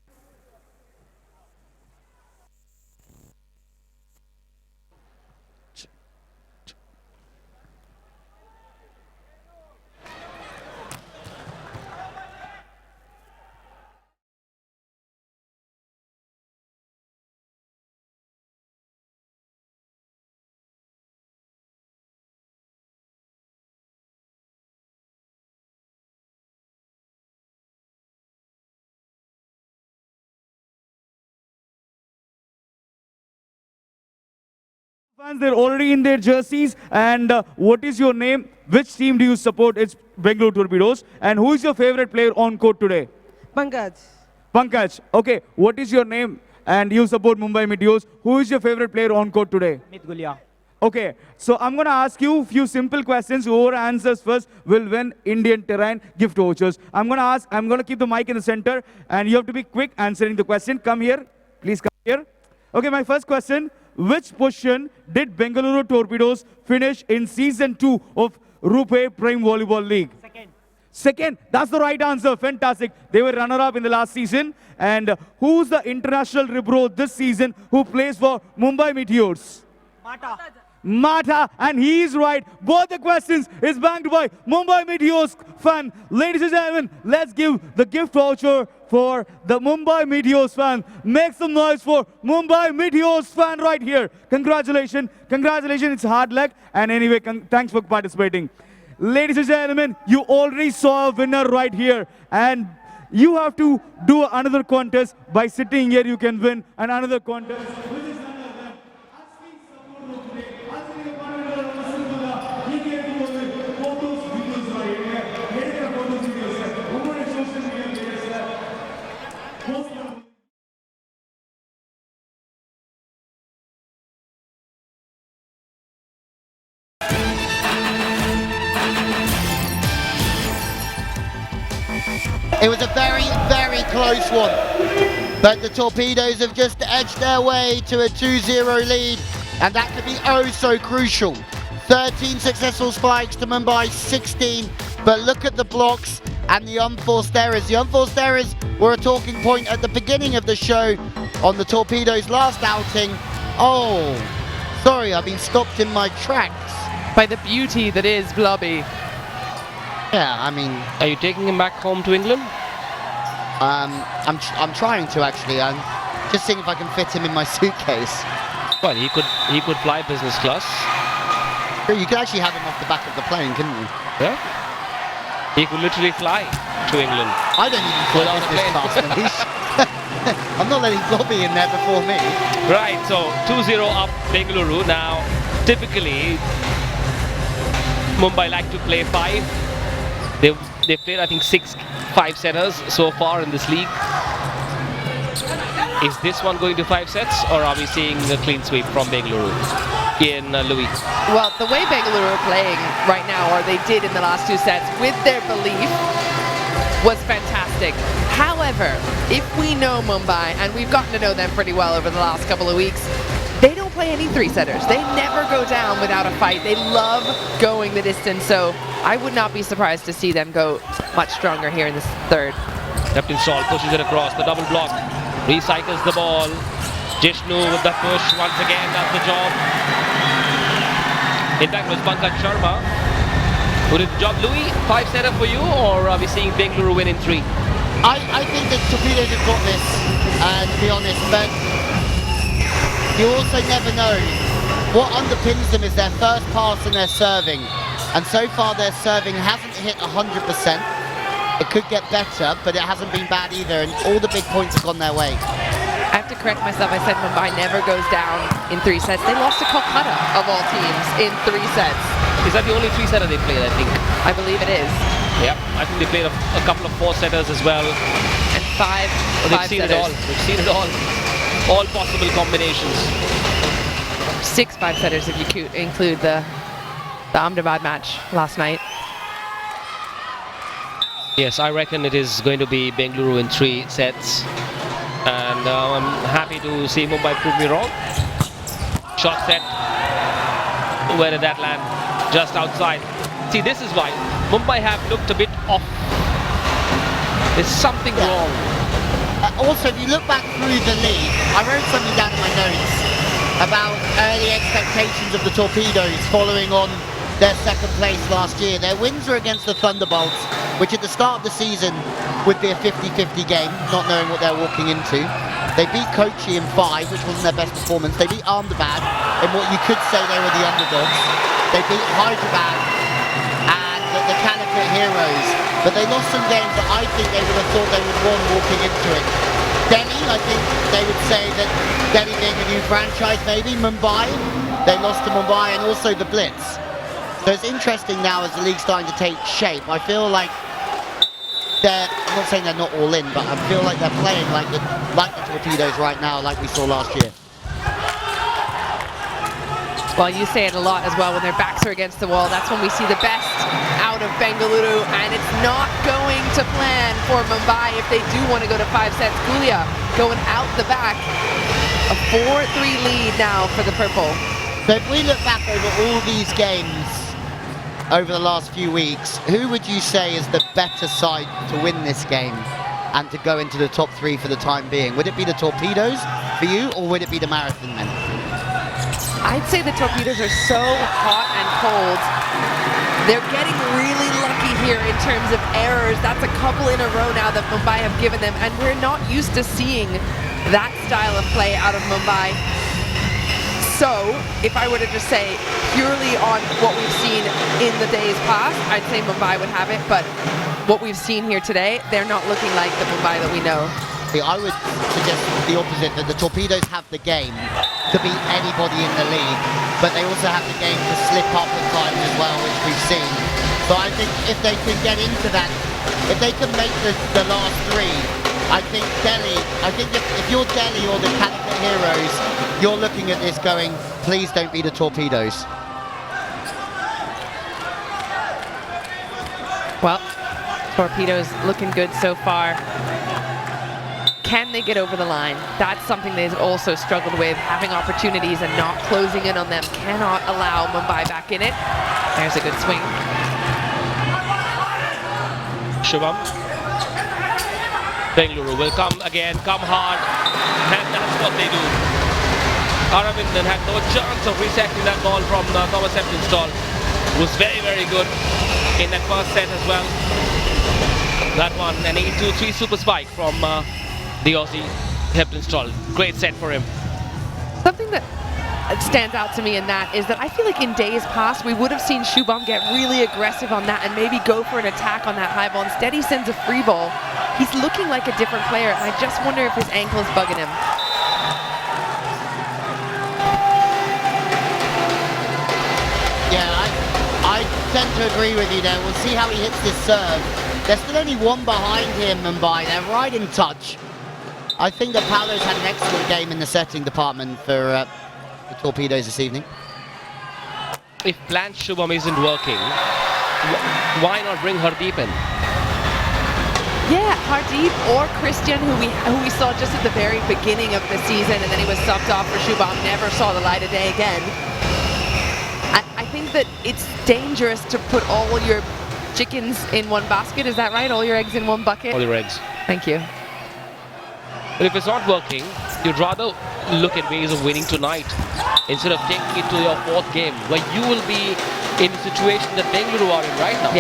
Speaker 6: Fans, they're already in their jerseys. And what is your name? Which team do you support? It's Bengaluru Torpedoes. And who is your favorite player on court today?
Speaker 8: Pankaj.
Speaker 6: Pankaj. Okay, what is your name? And you support Mumbai Meteors. Who is your favorite player on court today?
Speaker 8: Mitgulia.
Speaker 6: Okay, so I'm going to ask you a few simple questions. Whoever answers first will win Indian Terrain gift vouchers. I'm going to keep the mic in the center, and you have to be quick answering the question. Come here. Please come here. Okay, my first question. Which position did Bengaluru Torpedoes finish in Season 2 of RuPay Prime Volleyball League? Second. That's the right answer. Fantastic. They were runner-up in the last season. And who's the international Ribro this season who plays for Mumbai Meteors? Mata, and he is right. Both the questions is banked by Mumbai Meteors fan. Ladies and gentlemen, let's give the gift voucher for the Mumbai Meteors fan. Make some noise for Mumbai Meteors fan right here. Congratulations. Congratulations. It's hard luck. And anyway, thanks for participating. Ladies and gentlemen, you already saw a winner right here. And you have to do another contest. By sitting here, you can win another contest.
Speaker 4: It was a very, very close one. But the Torpedoes have just edged their way to a 2-0 lead. And that could be oh so crucial. 13 successful spikes to Mumbai 16. But look at the blocks. and the unforced errors. The unforced errors were a talking point at the beginning of the show on the Torpedoes' last outing. Oh, sorry, I've been stopped in my tracks.
Speaker 3: By the beauty that is Blobby.
Speaker 4: Yeah, I mean,
Speaker 2: Are you taking him back home to England?
Speaker 4: I'm trying to actually. I'm just seeing if I can fit him in my suitcase.
Speaker 2: Well, he could fly business class.
Speaker 4: You could actually have him off the back of the plane, couldn't you?
Speaker 2: Yeah. He could literally fly to England.
Speaker 4: I don't even fly
Speaker 2: Without a
Speaker 4: business
Speaker 2: plane.
Speaker 4: class, Manish. I'm not letting Bobby in there before me.
Speaker 2: Right, so 2-0 up Bengaluru. Now, typically, Mumbai like to play 5. They've played, I think, 6 5-setters so far in this league. Is this one going to 5 sets, or are we seeing a clean sweep from Bengaluru in Louis?
Speaker 3: Well, the way Bengaluru are playing right now, or they did in the last 2 sets, with their belief, was fantastic. However, if we know Mumbai, and we've gotten to know them pretty well over the last couple of weeks, they don't play any 3-setters. They never go down without a fight. They love going the distance, so I would not be surprised to see them go much stronger here in this third.
Speaker 2: Captain Saul pushes it across, the double block, recycles the ball. Jishnu with the push once again does the job. In fact, it was Pankaj Sharma who did the job. Louis, 5-setter for you, or are we seeing Bengaluru win in 3?
Speaker 4: I think the Torpedoes have got this, to be honest, but you also never know. What underpins them is their first pass and their serving. And so far their serving hasn't hit 100%. It could get better, but it hasn't been bad either, and all the big points have gone their way.
Speaker 3: I have to correct myself. I said Mumbai never goes down in 3 sets. They lost to Kolkata, of all teams, in 3 sets.
Speaker 2: Is that the only 3-setter they played, I think?
Speaker 3: I believe it is.
Speaker 2: Yep, I think they played a couple of 4-setters as well.
Speaker 3: And 5
Speaker 2: They've seen it all.
Speaker 3: five-setters.
Speaker 2: They've seen it all. All possible combinations.
Speaker 3: 6 5-setters if you include the Ahmedabad match last night.
Speaker 2: Yes, I reckon it is going to be Bengaluru in 3 sets. And I'm happy to see Mumbai prove me wrong. Shot set. Where did that land? Just outside. See, this is why Mumbai have looked a bit off. There's something wrong.
Speaker 4: Also, if you look back through the league, I wrote something down in my notes about early expectations of the Torpedoes following on their second place last year. Their wins are against the Thunderbolts, which at the start of the season would be a 50-50 game, not knowing what they're walking into. They beat Kochi in 5, which wasn't their best performance. They beat Ahmedabad in what you could say they were the underdogs. They beat Hyderabad and the Calicut Heroes, but they lost some games that I think they would have thought they would won walking into it. Delhi, I think they would say that Delhi being a new franchise maybe. Mumbai, they lost to Mumbai, and also the Blitz. So it's interesting now as the league's starting to take shape. I feel like I'm not saying they're not all in, but I feel like they're playing like the Torpedoes right now, like we saw last year.
Speaker 3: Well, you say it a lot as well, when their backs are against the wall. That's when we see the best out of Bengaluru, and it's not going to plan for Mumbai if they do want to go to 5 sets. Gulia going out the back. A 4-3 lead now for the purple.
Speaker 4: So if we look back over all these games over the last few weeks, who would you say is the better side to win this game and to go into the top 3 for the time being? Would it be the Torpedoes for you, or would it be the Marathon men?
Speaker 3: I'd say the Torpedoes are so hot and cold. They're getting really lucky here in terms of errors. That's a couple in a row now that Mumbai have given them, and we're not used to seeing that style of play out of Mumbai. So, if I were to just say purely on what we've seen in the days past, I'd say Mumbai would have it, but what we've seen here today, they're not looking like the Mumbai that we know.
Speaker 4: See, I would suggest the opposite, that the Torpedoes have the game to beat anybody in the league, but they also have the game to slip up at times as well, which we've seen. So I think if they can get into that, if they can make the last 3, I think if you're Delhi or the Calicut Heroes, you're looking at this going, please don't be the Torpedoes.
Speaker 3: Well, Torpedoes looking good so far. Can they get over the line? That's something they've also struggled with, having opportunities and not closing in on them. Cannot allow Mumbai back in it. There's a good swing.
Speaker 2: Shubham. Bengaluru will come again, come hard, and that's what they do. Aravindan had no chance of resetting that ball from Thomas Heptonstall, who was very, very good in that first set as well. That one, an 8-2-3 super spike from the Aussie Heptonstall. Great set for him.
Speaker 3: Something that stands out to me in that is that I feel like in days past we would have seen Shubham get really aggressive on that and maybe go for an attack on that high ball. Instead he sends a free ball. He's looking like a different player, and I just wonder if his ankle is bugging him.
Speaker 4: Yeah, I tend to agree with you there. We'll see how he hits this serve. There's still only one behind him, Mumbai. They're right in touch. I think that Paolo's had an excellent game in the setting department for the Torpedoes this evening.
Speaker 2: If planned Shubham isn't working, why not bring Hardeep in?
Speaker 3: Yeah, Hardeep or Christian, who we saw just at the very beginning of the season, and then he was subbed off for Shubham, never saw the light of day again. I think that it's dangerous to put all your chickens in one basket, is that right? All your eggs in one bucket?
Speaker 2: All your eggs.
Speaker 3: Thank you.
Speaker 2: But if it's not working, you'd rather look at ways of winning tonight instead of taking it to your fourth game, where you will be in a situation that Bengaluru are in right now.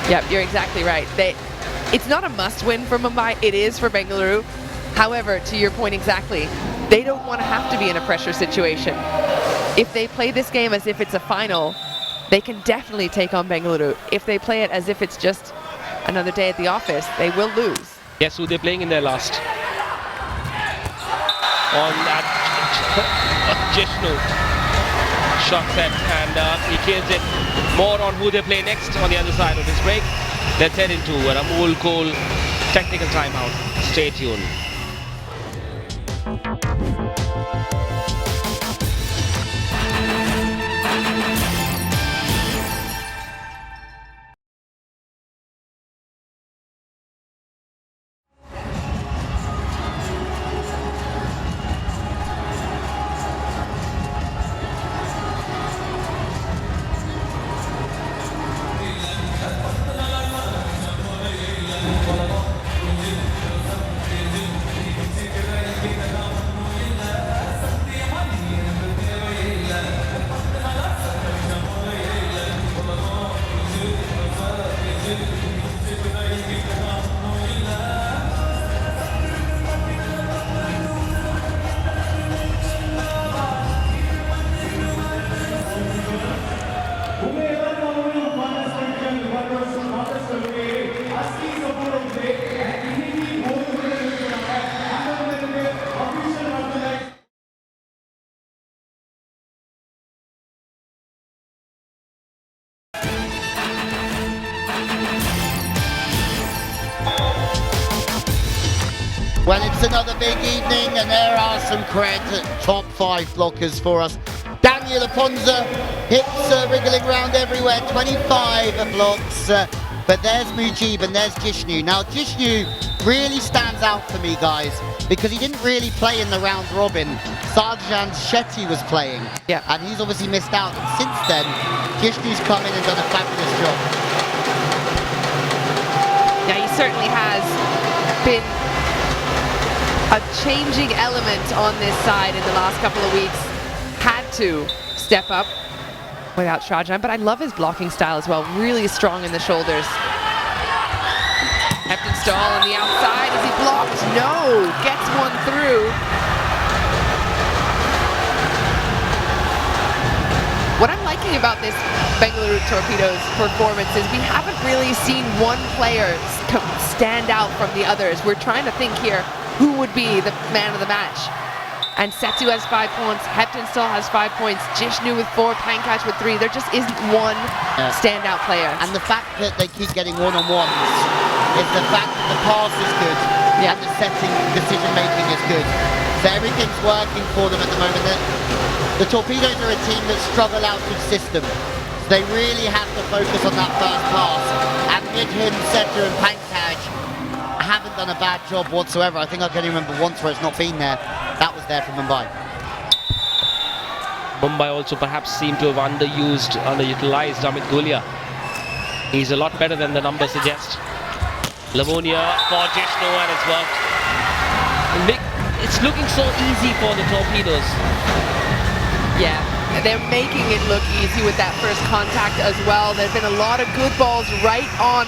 Speaker 3: Yeah, you're exactly right. It's not a must-win for Mumbai. It is for Bengaluru. However, to your point exactly, they don't want to have to be in a pressure situation. If they play this game as if it's a final, they can definitely take on Bengaluru. If they play it as if it's just another day at the office, they will lose.
Speaker 2: Guess who they're playing in their last? On that Jishnu shot set, and he kills it. More on who they play next on the other side of this break. Let's head into an Amul Cool technical timeout. Stay tuned.
Speaker 4: Well, it's another big evening, and there are some top 5 blockers for us. Daniel Aponza, hips wriggling around everywhere, 25 blocks. But there's Mujib and there's Jishnu. Now, Jishnu really stands out for me, guys, because he didn't really play in the round robin. Sarjan Shetty was playing, and he's obviously missed out. And since then, Jishnu's come in and done a fabulous job.
Speaker 3: Yeah, he certainly has been a changing element on this side in the last couple of weeks. Had to step up without Shahjahan, but I love his blocking style as well. Really strong in the shoulders. Heptonstall on the outside. Is he blocked? No! Gets one through. What I'm liking about this Bengaluru Torpedoes performance is we haven't really seen one player stand out from the others. We're trying to think here, who would be the man of the match? And Setsu has 5 points, Heptonstall has 5 points, Jishnu with 4, Pankaj with 3. There just isn't one standout player.
Speaker 4: And the fact that they keep getting one-on-ones is the fact that the pass is good and the setting, decision-making is good. So everything's working for them at the moment. The Torpedoes are a team that struggle out of system. So they really have to focus on that first pass. And Midhun, Setsu and Pankaj haven't done a bad job whatsoever. I think I can remember once where it's not been there. That was there from Mumbai.
Speaker 2: Mumbai also perhaps seemed to have underutilized Amit Gulia. He's a lot better than the numbers suggest. Lavonia for Jishnu, and it's worked. It's looking so easy for the Torpedoes.
Speaker 3: Yeah, they're making it look easy with that first contact as well. There's been a lot of good balls right on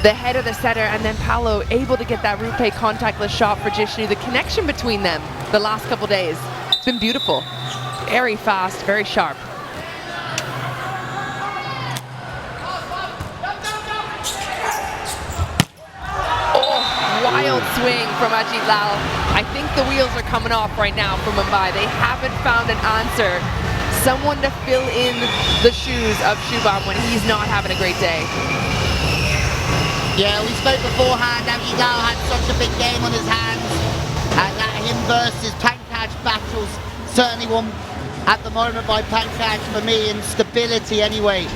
Speaker 3: the head of the setter, and then Paolo able to get that RuPay contactless shot for Jishnu. The connection between them the last couple days, it's been beautiful. Very fast, very sharp. Wild swing from Ajit Lal. I think the wheels are coming off right now for Mumbai. They haven't found an answer. Someone to fill in the shoes of Shubham when he's not having a great day.
Speaker 4: Yeah, we spoke beforehand. Ajit Lal had such a big game on his hands. And that him versus Pankaj battles certainly one at the moment by Pankaj for me in stability anyway.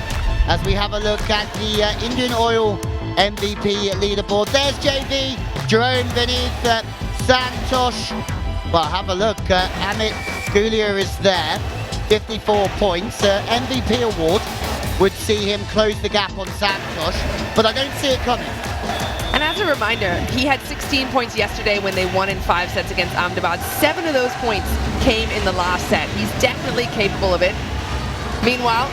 Speaker 4: As we have a look at the Indian Oil MVP leaderboard. There's JV, Jerome beneath Santosh. Well, have a look. Amit Gulia is there, 54 points. MVP award would see him close the gap on Santosh, but I don't see it coming.
Speaker 3: And as a reminder, he had 16 points yesterday when they won in 5 sets against Ahmedabad. 7 of those points came in the last set. He's definitely capable of it. Meanwhile,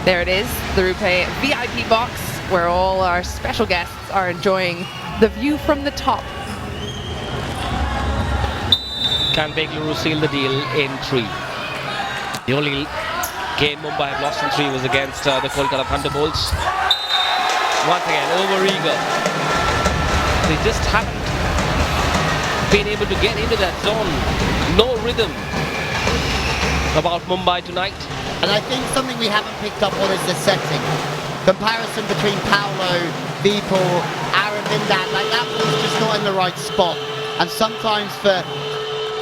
Speaker 3: there it is, the RuPay VIP box, where all our special guests are enjoying the view from the top.
Speaker 2: Can Bengaluru seal the deal in 3? The only game Mumbai have lost in 3 was against the Kolkata Thunderbolts. Once again, over-eager. They just haven't been able to get into that zone. No rhythm about Mumbai tonight.
Speaker 4: And I think something we haven't picked up on is the setting. Comparison between Paolo, Vipul, Aravindan, like that ball's just not in the right spot. And sometimes for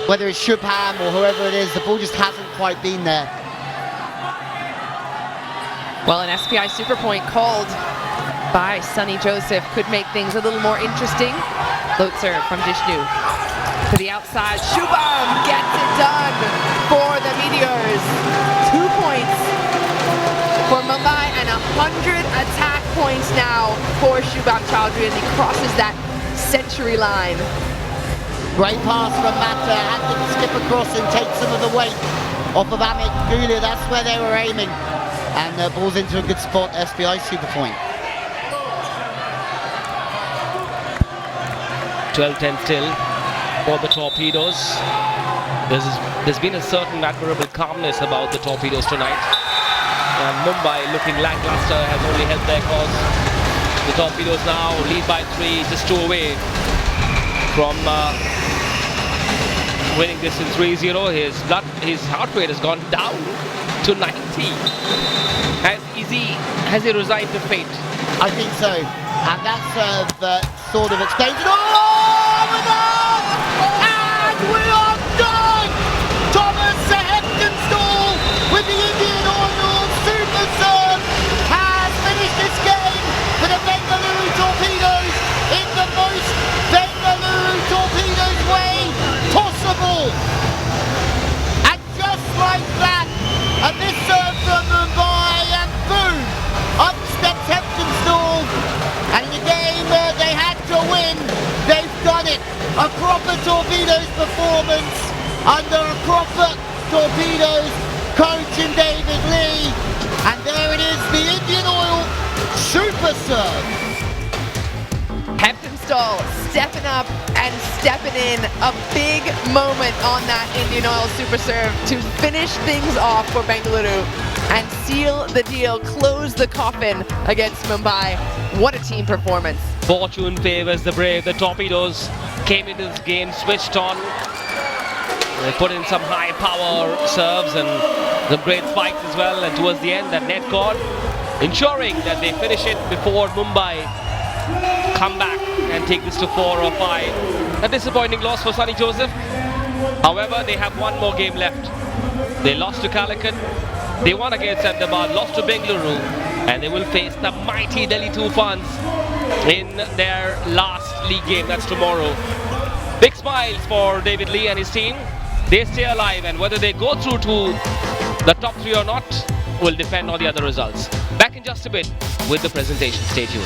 Speaker 4: whether it's Shubham or whoever it is, the ball just hasn't quite been there.
Speaker 3: Well, an SPI super point called by Sonny Joseph could make things a little more interesting. Float serve from Jishnu to the outside. Shubham gets it done for the Meteors. 2 points for Mumbai and 100 attack points now for Shubham Chowdhury as he crosses that century line.
Speaker 4: Great pass from Mata, had to skip across and take some of the weight off of Amit Gulia. That's where they were aiming. And the ball's into a good spot, SBI super point.
Speaker 2: 12-10 still for the Torpedoes. There's been a certain admirable calmness about the Torpedoes tonight. And Mumbai, looking lackluster, has only helped their cause. The Torpedoes now lead by 3, just 2 away from winning this in 3-0. His heart rate has gone down to 90. Has he resigned to fate?
Speaker 4: I think so. And that serve sort of explains it. Oh, enough! And we are done! Thomas Heptonstall with the Indian Oil super serve has finished this game for the Bengaluru Torpedoes in the most Bengaluru Torpedoes way possible. And just like that, a missed serve from Mumbai, and boom, up steps Heptonstall. And in a game they had to win, they've done it. A proper Torpedoes performance under a proper Torpedoes coach in David Lee. And there it is, the Indian Oil super serve.
Speaker 3: Heptonstall stepping up and stepping in. A big moment on that Indian Oil super serve to finish things off for Bengaluru and seal the deal, close the coffin against Mumbai. What a team performance.
Speaker 2: Fortune favors the brave. The Torpedoes came into this game switched on. They put in some high power serves and some great spikes as well. And towards the end, that net cord, ensuring that they finish it before Mumbai come back and take this to 4 or 5. A disappointing loss for Sonny Joseph. However, they have one more game left. They lost to Calicut. They won against Ahmedabad, lost to Bengaluru, and they will face the mighty Delhi Toofans in their last league game. That's tomorrow. Big smiles for David Lee and his team. They stay alive, and whether they go through to the top 3 or not, will depend on the other results. Back in just a bit with the presentation. Stay tuned.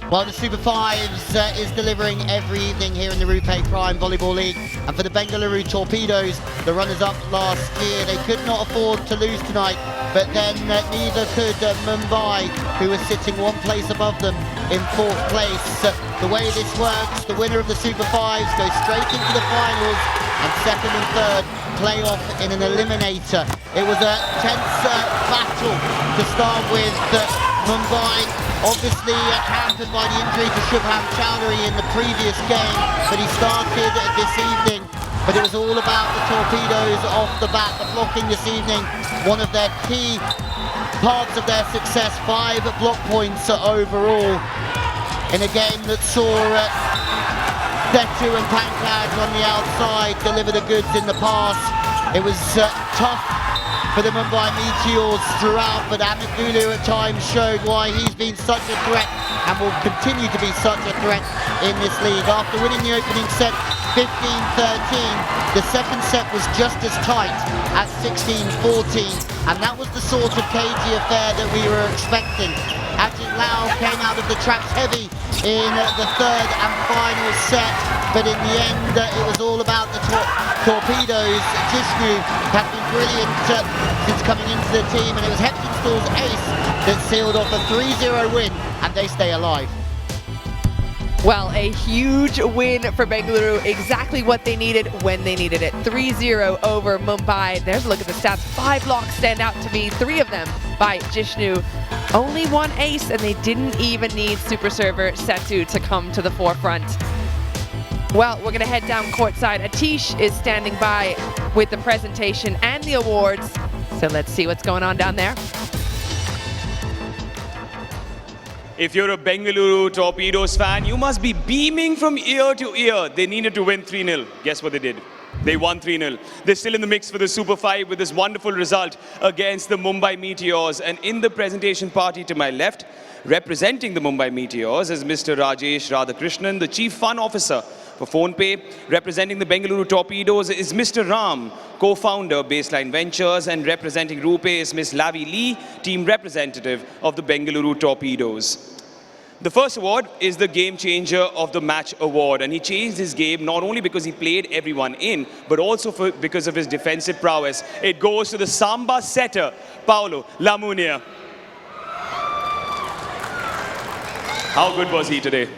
Speaker 4: Well, the Super Fives is delivering every evening here in the RuPay Prime Volleyball League. And for the Bengaluru Torpedoes, the runners-up last year, they could not afford to lose tonight. But then neither could Mumbai, who was sitting one place above them in fourth place. The way this works, the winner of the Super Fives goes straight into the finals, and second and third play off in an eliminator. It was a tense battle to start with. Mumbai obviously hampered by the injury to Shubham Chowdhury in the previous game, but he started this evening. But it was all about the Torpedoes off the bat. The blocking this evening, one of their key parts of their success. 5 block points overall in a game that saw Setu and Pankaj on the outside deliver the goods in the pass. It was tough for the Mumbai Meteors throughout, but Ahmedabad at times showed why he's been such a threat and will continue to be such a threat in this league. After winning the opening set 15-13, the second set was just as tight at 16-14, and that was the sort of cagey affair that we were expecting. Ajit Lau came out of the traps heavy in the third and final set, but in the end it was all about the Torpedoes. Jishnu had been brilliant since coming into the team, and it was Heptonstall's ace that sealed off a 3-0 win, and they stay alive.
Speaker 3: Well, a huge win for Bengaluru, exactly what they needed when they needed it. 3-0 over Mumbai. There's a look at the stats. 5 blocks stand out to me, 3 of them by Jishnu. Only 1 ace, and they didn't even need super server Setu to come to the forefront. Well, we're gonna head down courtside. Atish is standing by with the presentation and the awards. So let's see what's going on down there.
Speaker 1: If you're a Bengaluru Torpedoes fan, you must be beaming from ear to ear. They needed to win 3-0. Guess what they did? They won 3-0. They're still in the mix for the Super 5 with this wonderful result against the Mumbai Meteors. And in the presentation party to my left, Representing the Mumbai Meteors is Mr. Rajesh Radhakrishnan, the Chief Fun Officer for PhonePe. Representing the Bengaluru Torpedoes is Mr. Ram, co-founder Baseline Ventures, and representing RuPay is Ms. Lavi Lee, team representative of the Bengaluru Torpedoes. The first award is the Game Changer of the Match award, and he changed his game not only because he played everyone in, but also because of his defensive prowess. It goes to the Samba setter, Paolo Lamunia. How good was he today?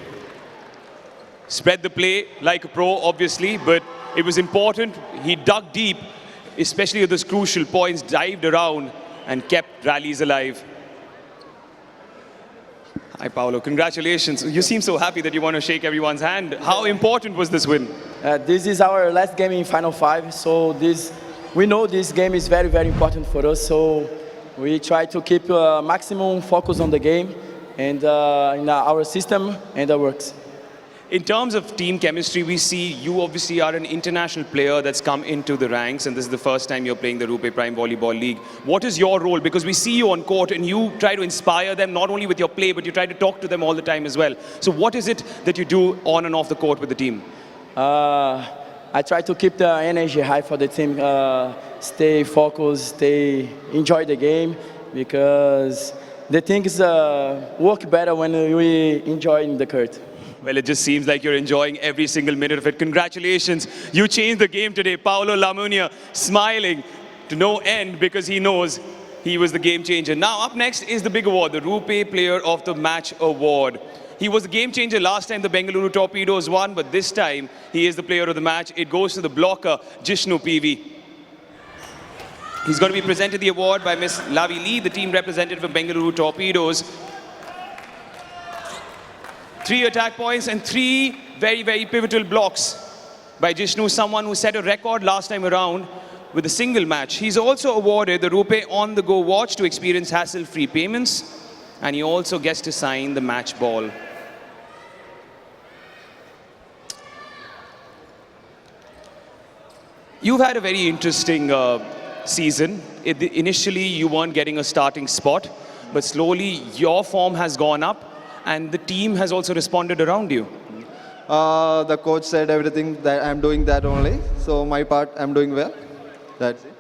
Speaker 1: Spread the play like a pro, obviously, but it was important. He dug deep, especially at those crucial points, dived around and kept rallies alive. Hi, Paolo. Congratulations. You seem so happy that you want to shake everyone's hand. How important was this win?
Speaker 8: This is our last game in Final Five, so we know this game is very, very important for us. So we try to keep maximum focus on the game and in our system and our works.
Speaker 1: In terms of team chemistry, we see you obviously are an international player that's come into the ranks, and this is the first time you're playing the RuPay Prime Volleyball League. What is your role? Because we see you on court and you try to inspire them not only with your play, but you try to talk to them all the time as well. So what is it that you do on and off the court with the team?
Speaker 8: I try to keep the energy high for the team, stay focused, enjoy the game, because the things work better when we enjoy in the court.
Speaker 1: Well, it just seems like you're enjoying every single minute of it. Congratulations. You changed the game today. Paolo Lamunia smiling to no end because he knows he was the game changer. Now, up next is the big award, the RuPay Player of the Match award. He was the game changer last time the Bengaluru Torpedoes won, but this time he is the player of the match. It goes to the blocker, Jishnu PV. He's going to be presented the award by Ms. Lavi Lee, the team representative of Bengaluru Torpedoes. 3 attack points and 3 very, very pivotal blocks by Jishnu, someone who set a record last time around with a single match. He's also awarded the RuPay on-the-go watch to experience hassle-free payments, and he also gets to sign the match ball. You've had a very interesting season. Initially, you weren't getting a starting spot, but slowly your form has gone up, and the team has also responded around you.
Speaker 9: The coach said everything that I'm doing that only. So my part, I'm doing well. That's it.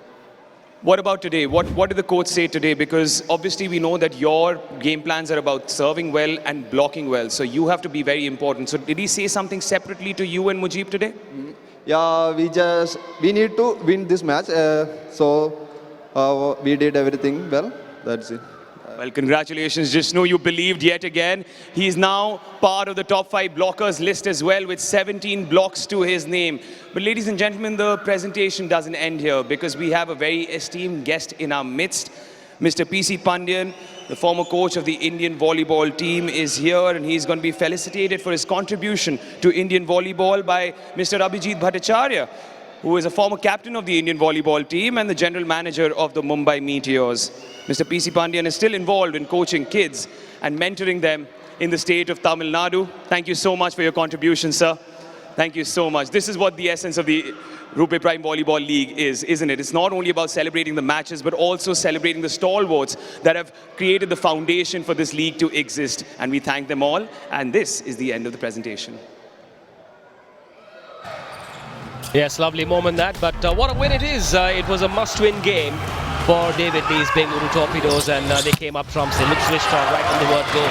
Speaker 1: What about today? What did the coach say today? Because obviously we know that your game plans are about serving well and blocking well. So you have to be very important. So did he say something separately to you and Mujib today?
Speaker 9: Yeah, we need to win this match. So we did everything well. That's it.
Speaker 1: Well, congratulations, Jishnu. You believed yet again. He's now part of the top 5 blockers list as well with 17 blocks to his name. But ladies and gentlemen, the presentation doesn't end here because we have a very esteemed guest in our midst. Mr. PC Pandian, the former coach of the Indian volleyball team, is here, and he's going to be felicitated for his contribution to Indian volleyball by Mr. Abhijit Bhattacharya, who is a former captain of the Indian volleyball team and the general manager of the Mumbai Meteors. Mr. PC Pandian is still involved in coaching kids and mentoring them in the state of Tamil Nadu. Thank you so much for your contribution, sir. Thank you so much. This is what the essence of the RuPay Prime Volleyball League is, isn't it? It's not only about celebrating the matches, but also celebrating the stalwarts that have created the foundation for this league to exist. And we thank them all. And this is the end of the presentation.
Speaker 2: Yes, lovely moment that, but what a win it is. It was a must-win game for David Lee's Bengaluru Torpedoes, and they came up trumps. They looked switched on right from the word go.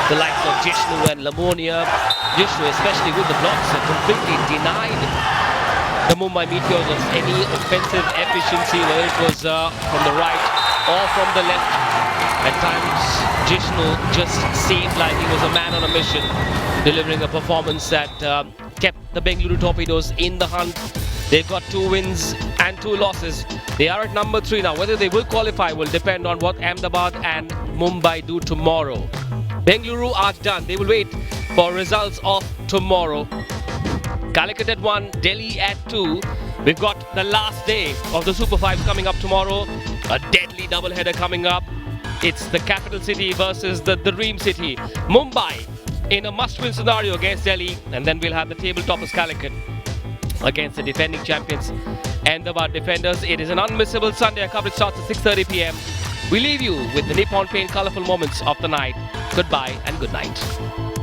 Speaker 2: The likes of Jishnu and Lamonia. Jishnu, especially with the blocks, completely denied the Mumbai Meteors of any offensive efficiency, whether it was from the right or from the left. At times, Jishnu just seemed like he was a man on a mission, delivering a performance that kept the Bengaluru Torpedoes in the hunt. They've got 2 wins and 2 losses. They are at number 3 now. Whether they will qualify will depend on what Ahmedabad and Mumbai do tomorrow. Bengaluru are done. They will wait for results of tomorrow. Calicut at 1, Delhi at 2. We've got the last day of the Super 5 coming up tomorrow. A deadly doubleheader coming up. It's the capital city versus the dream city. Mumbai in a must-win scenario against Delhi, and then we'll have the table toppers Calicut against the defending champions Ahmedabad defenders. It is an unmissable Sunday. Our coverage starts at 6:30 p.m. We leave you with the Nippon Paint colourful moments of the night.
Speaker 1: Goodbye and good night.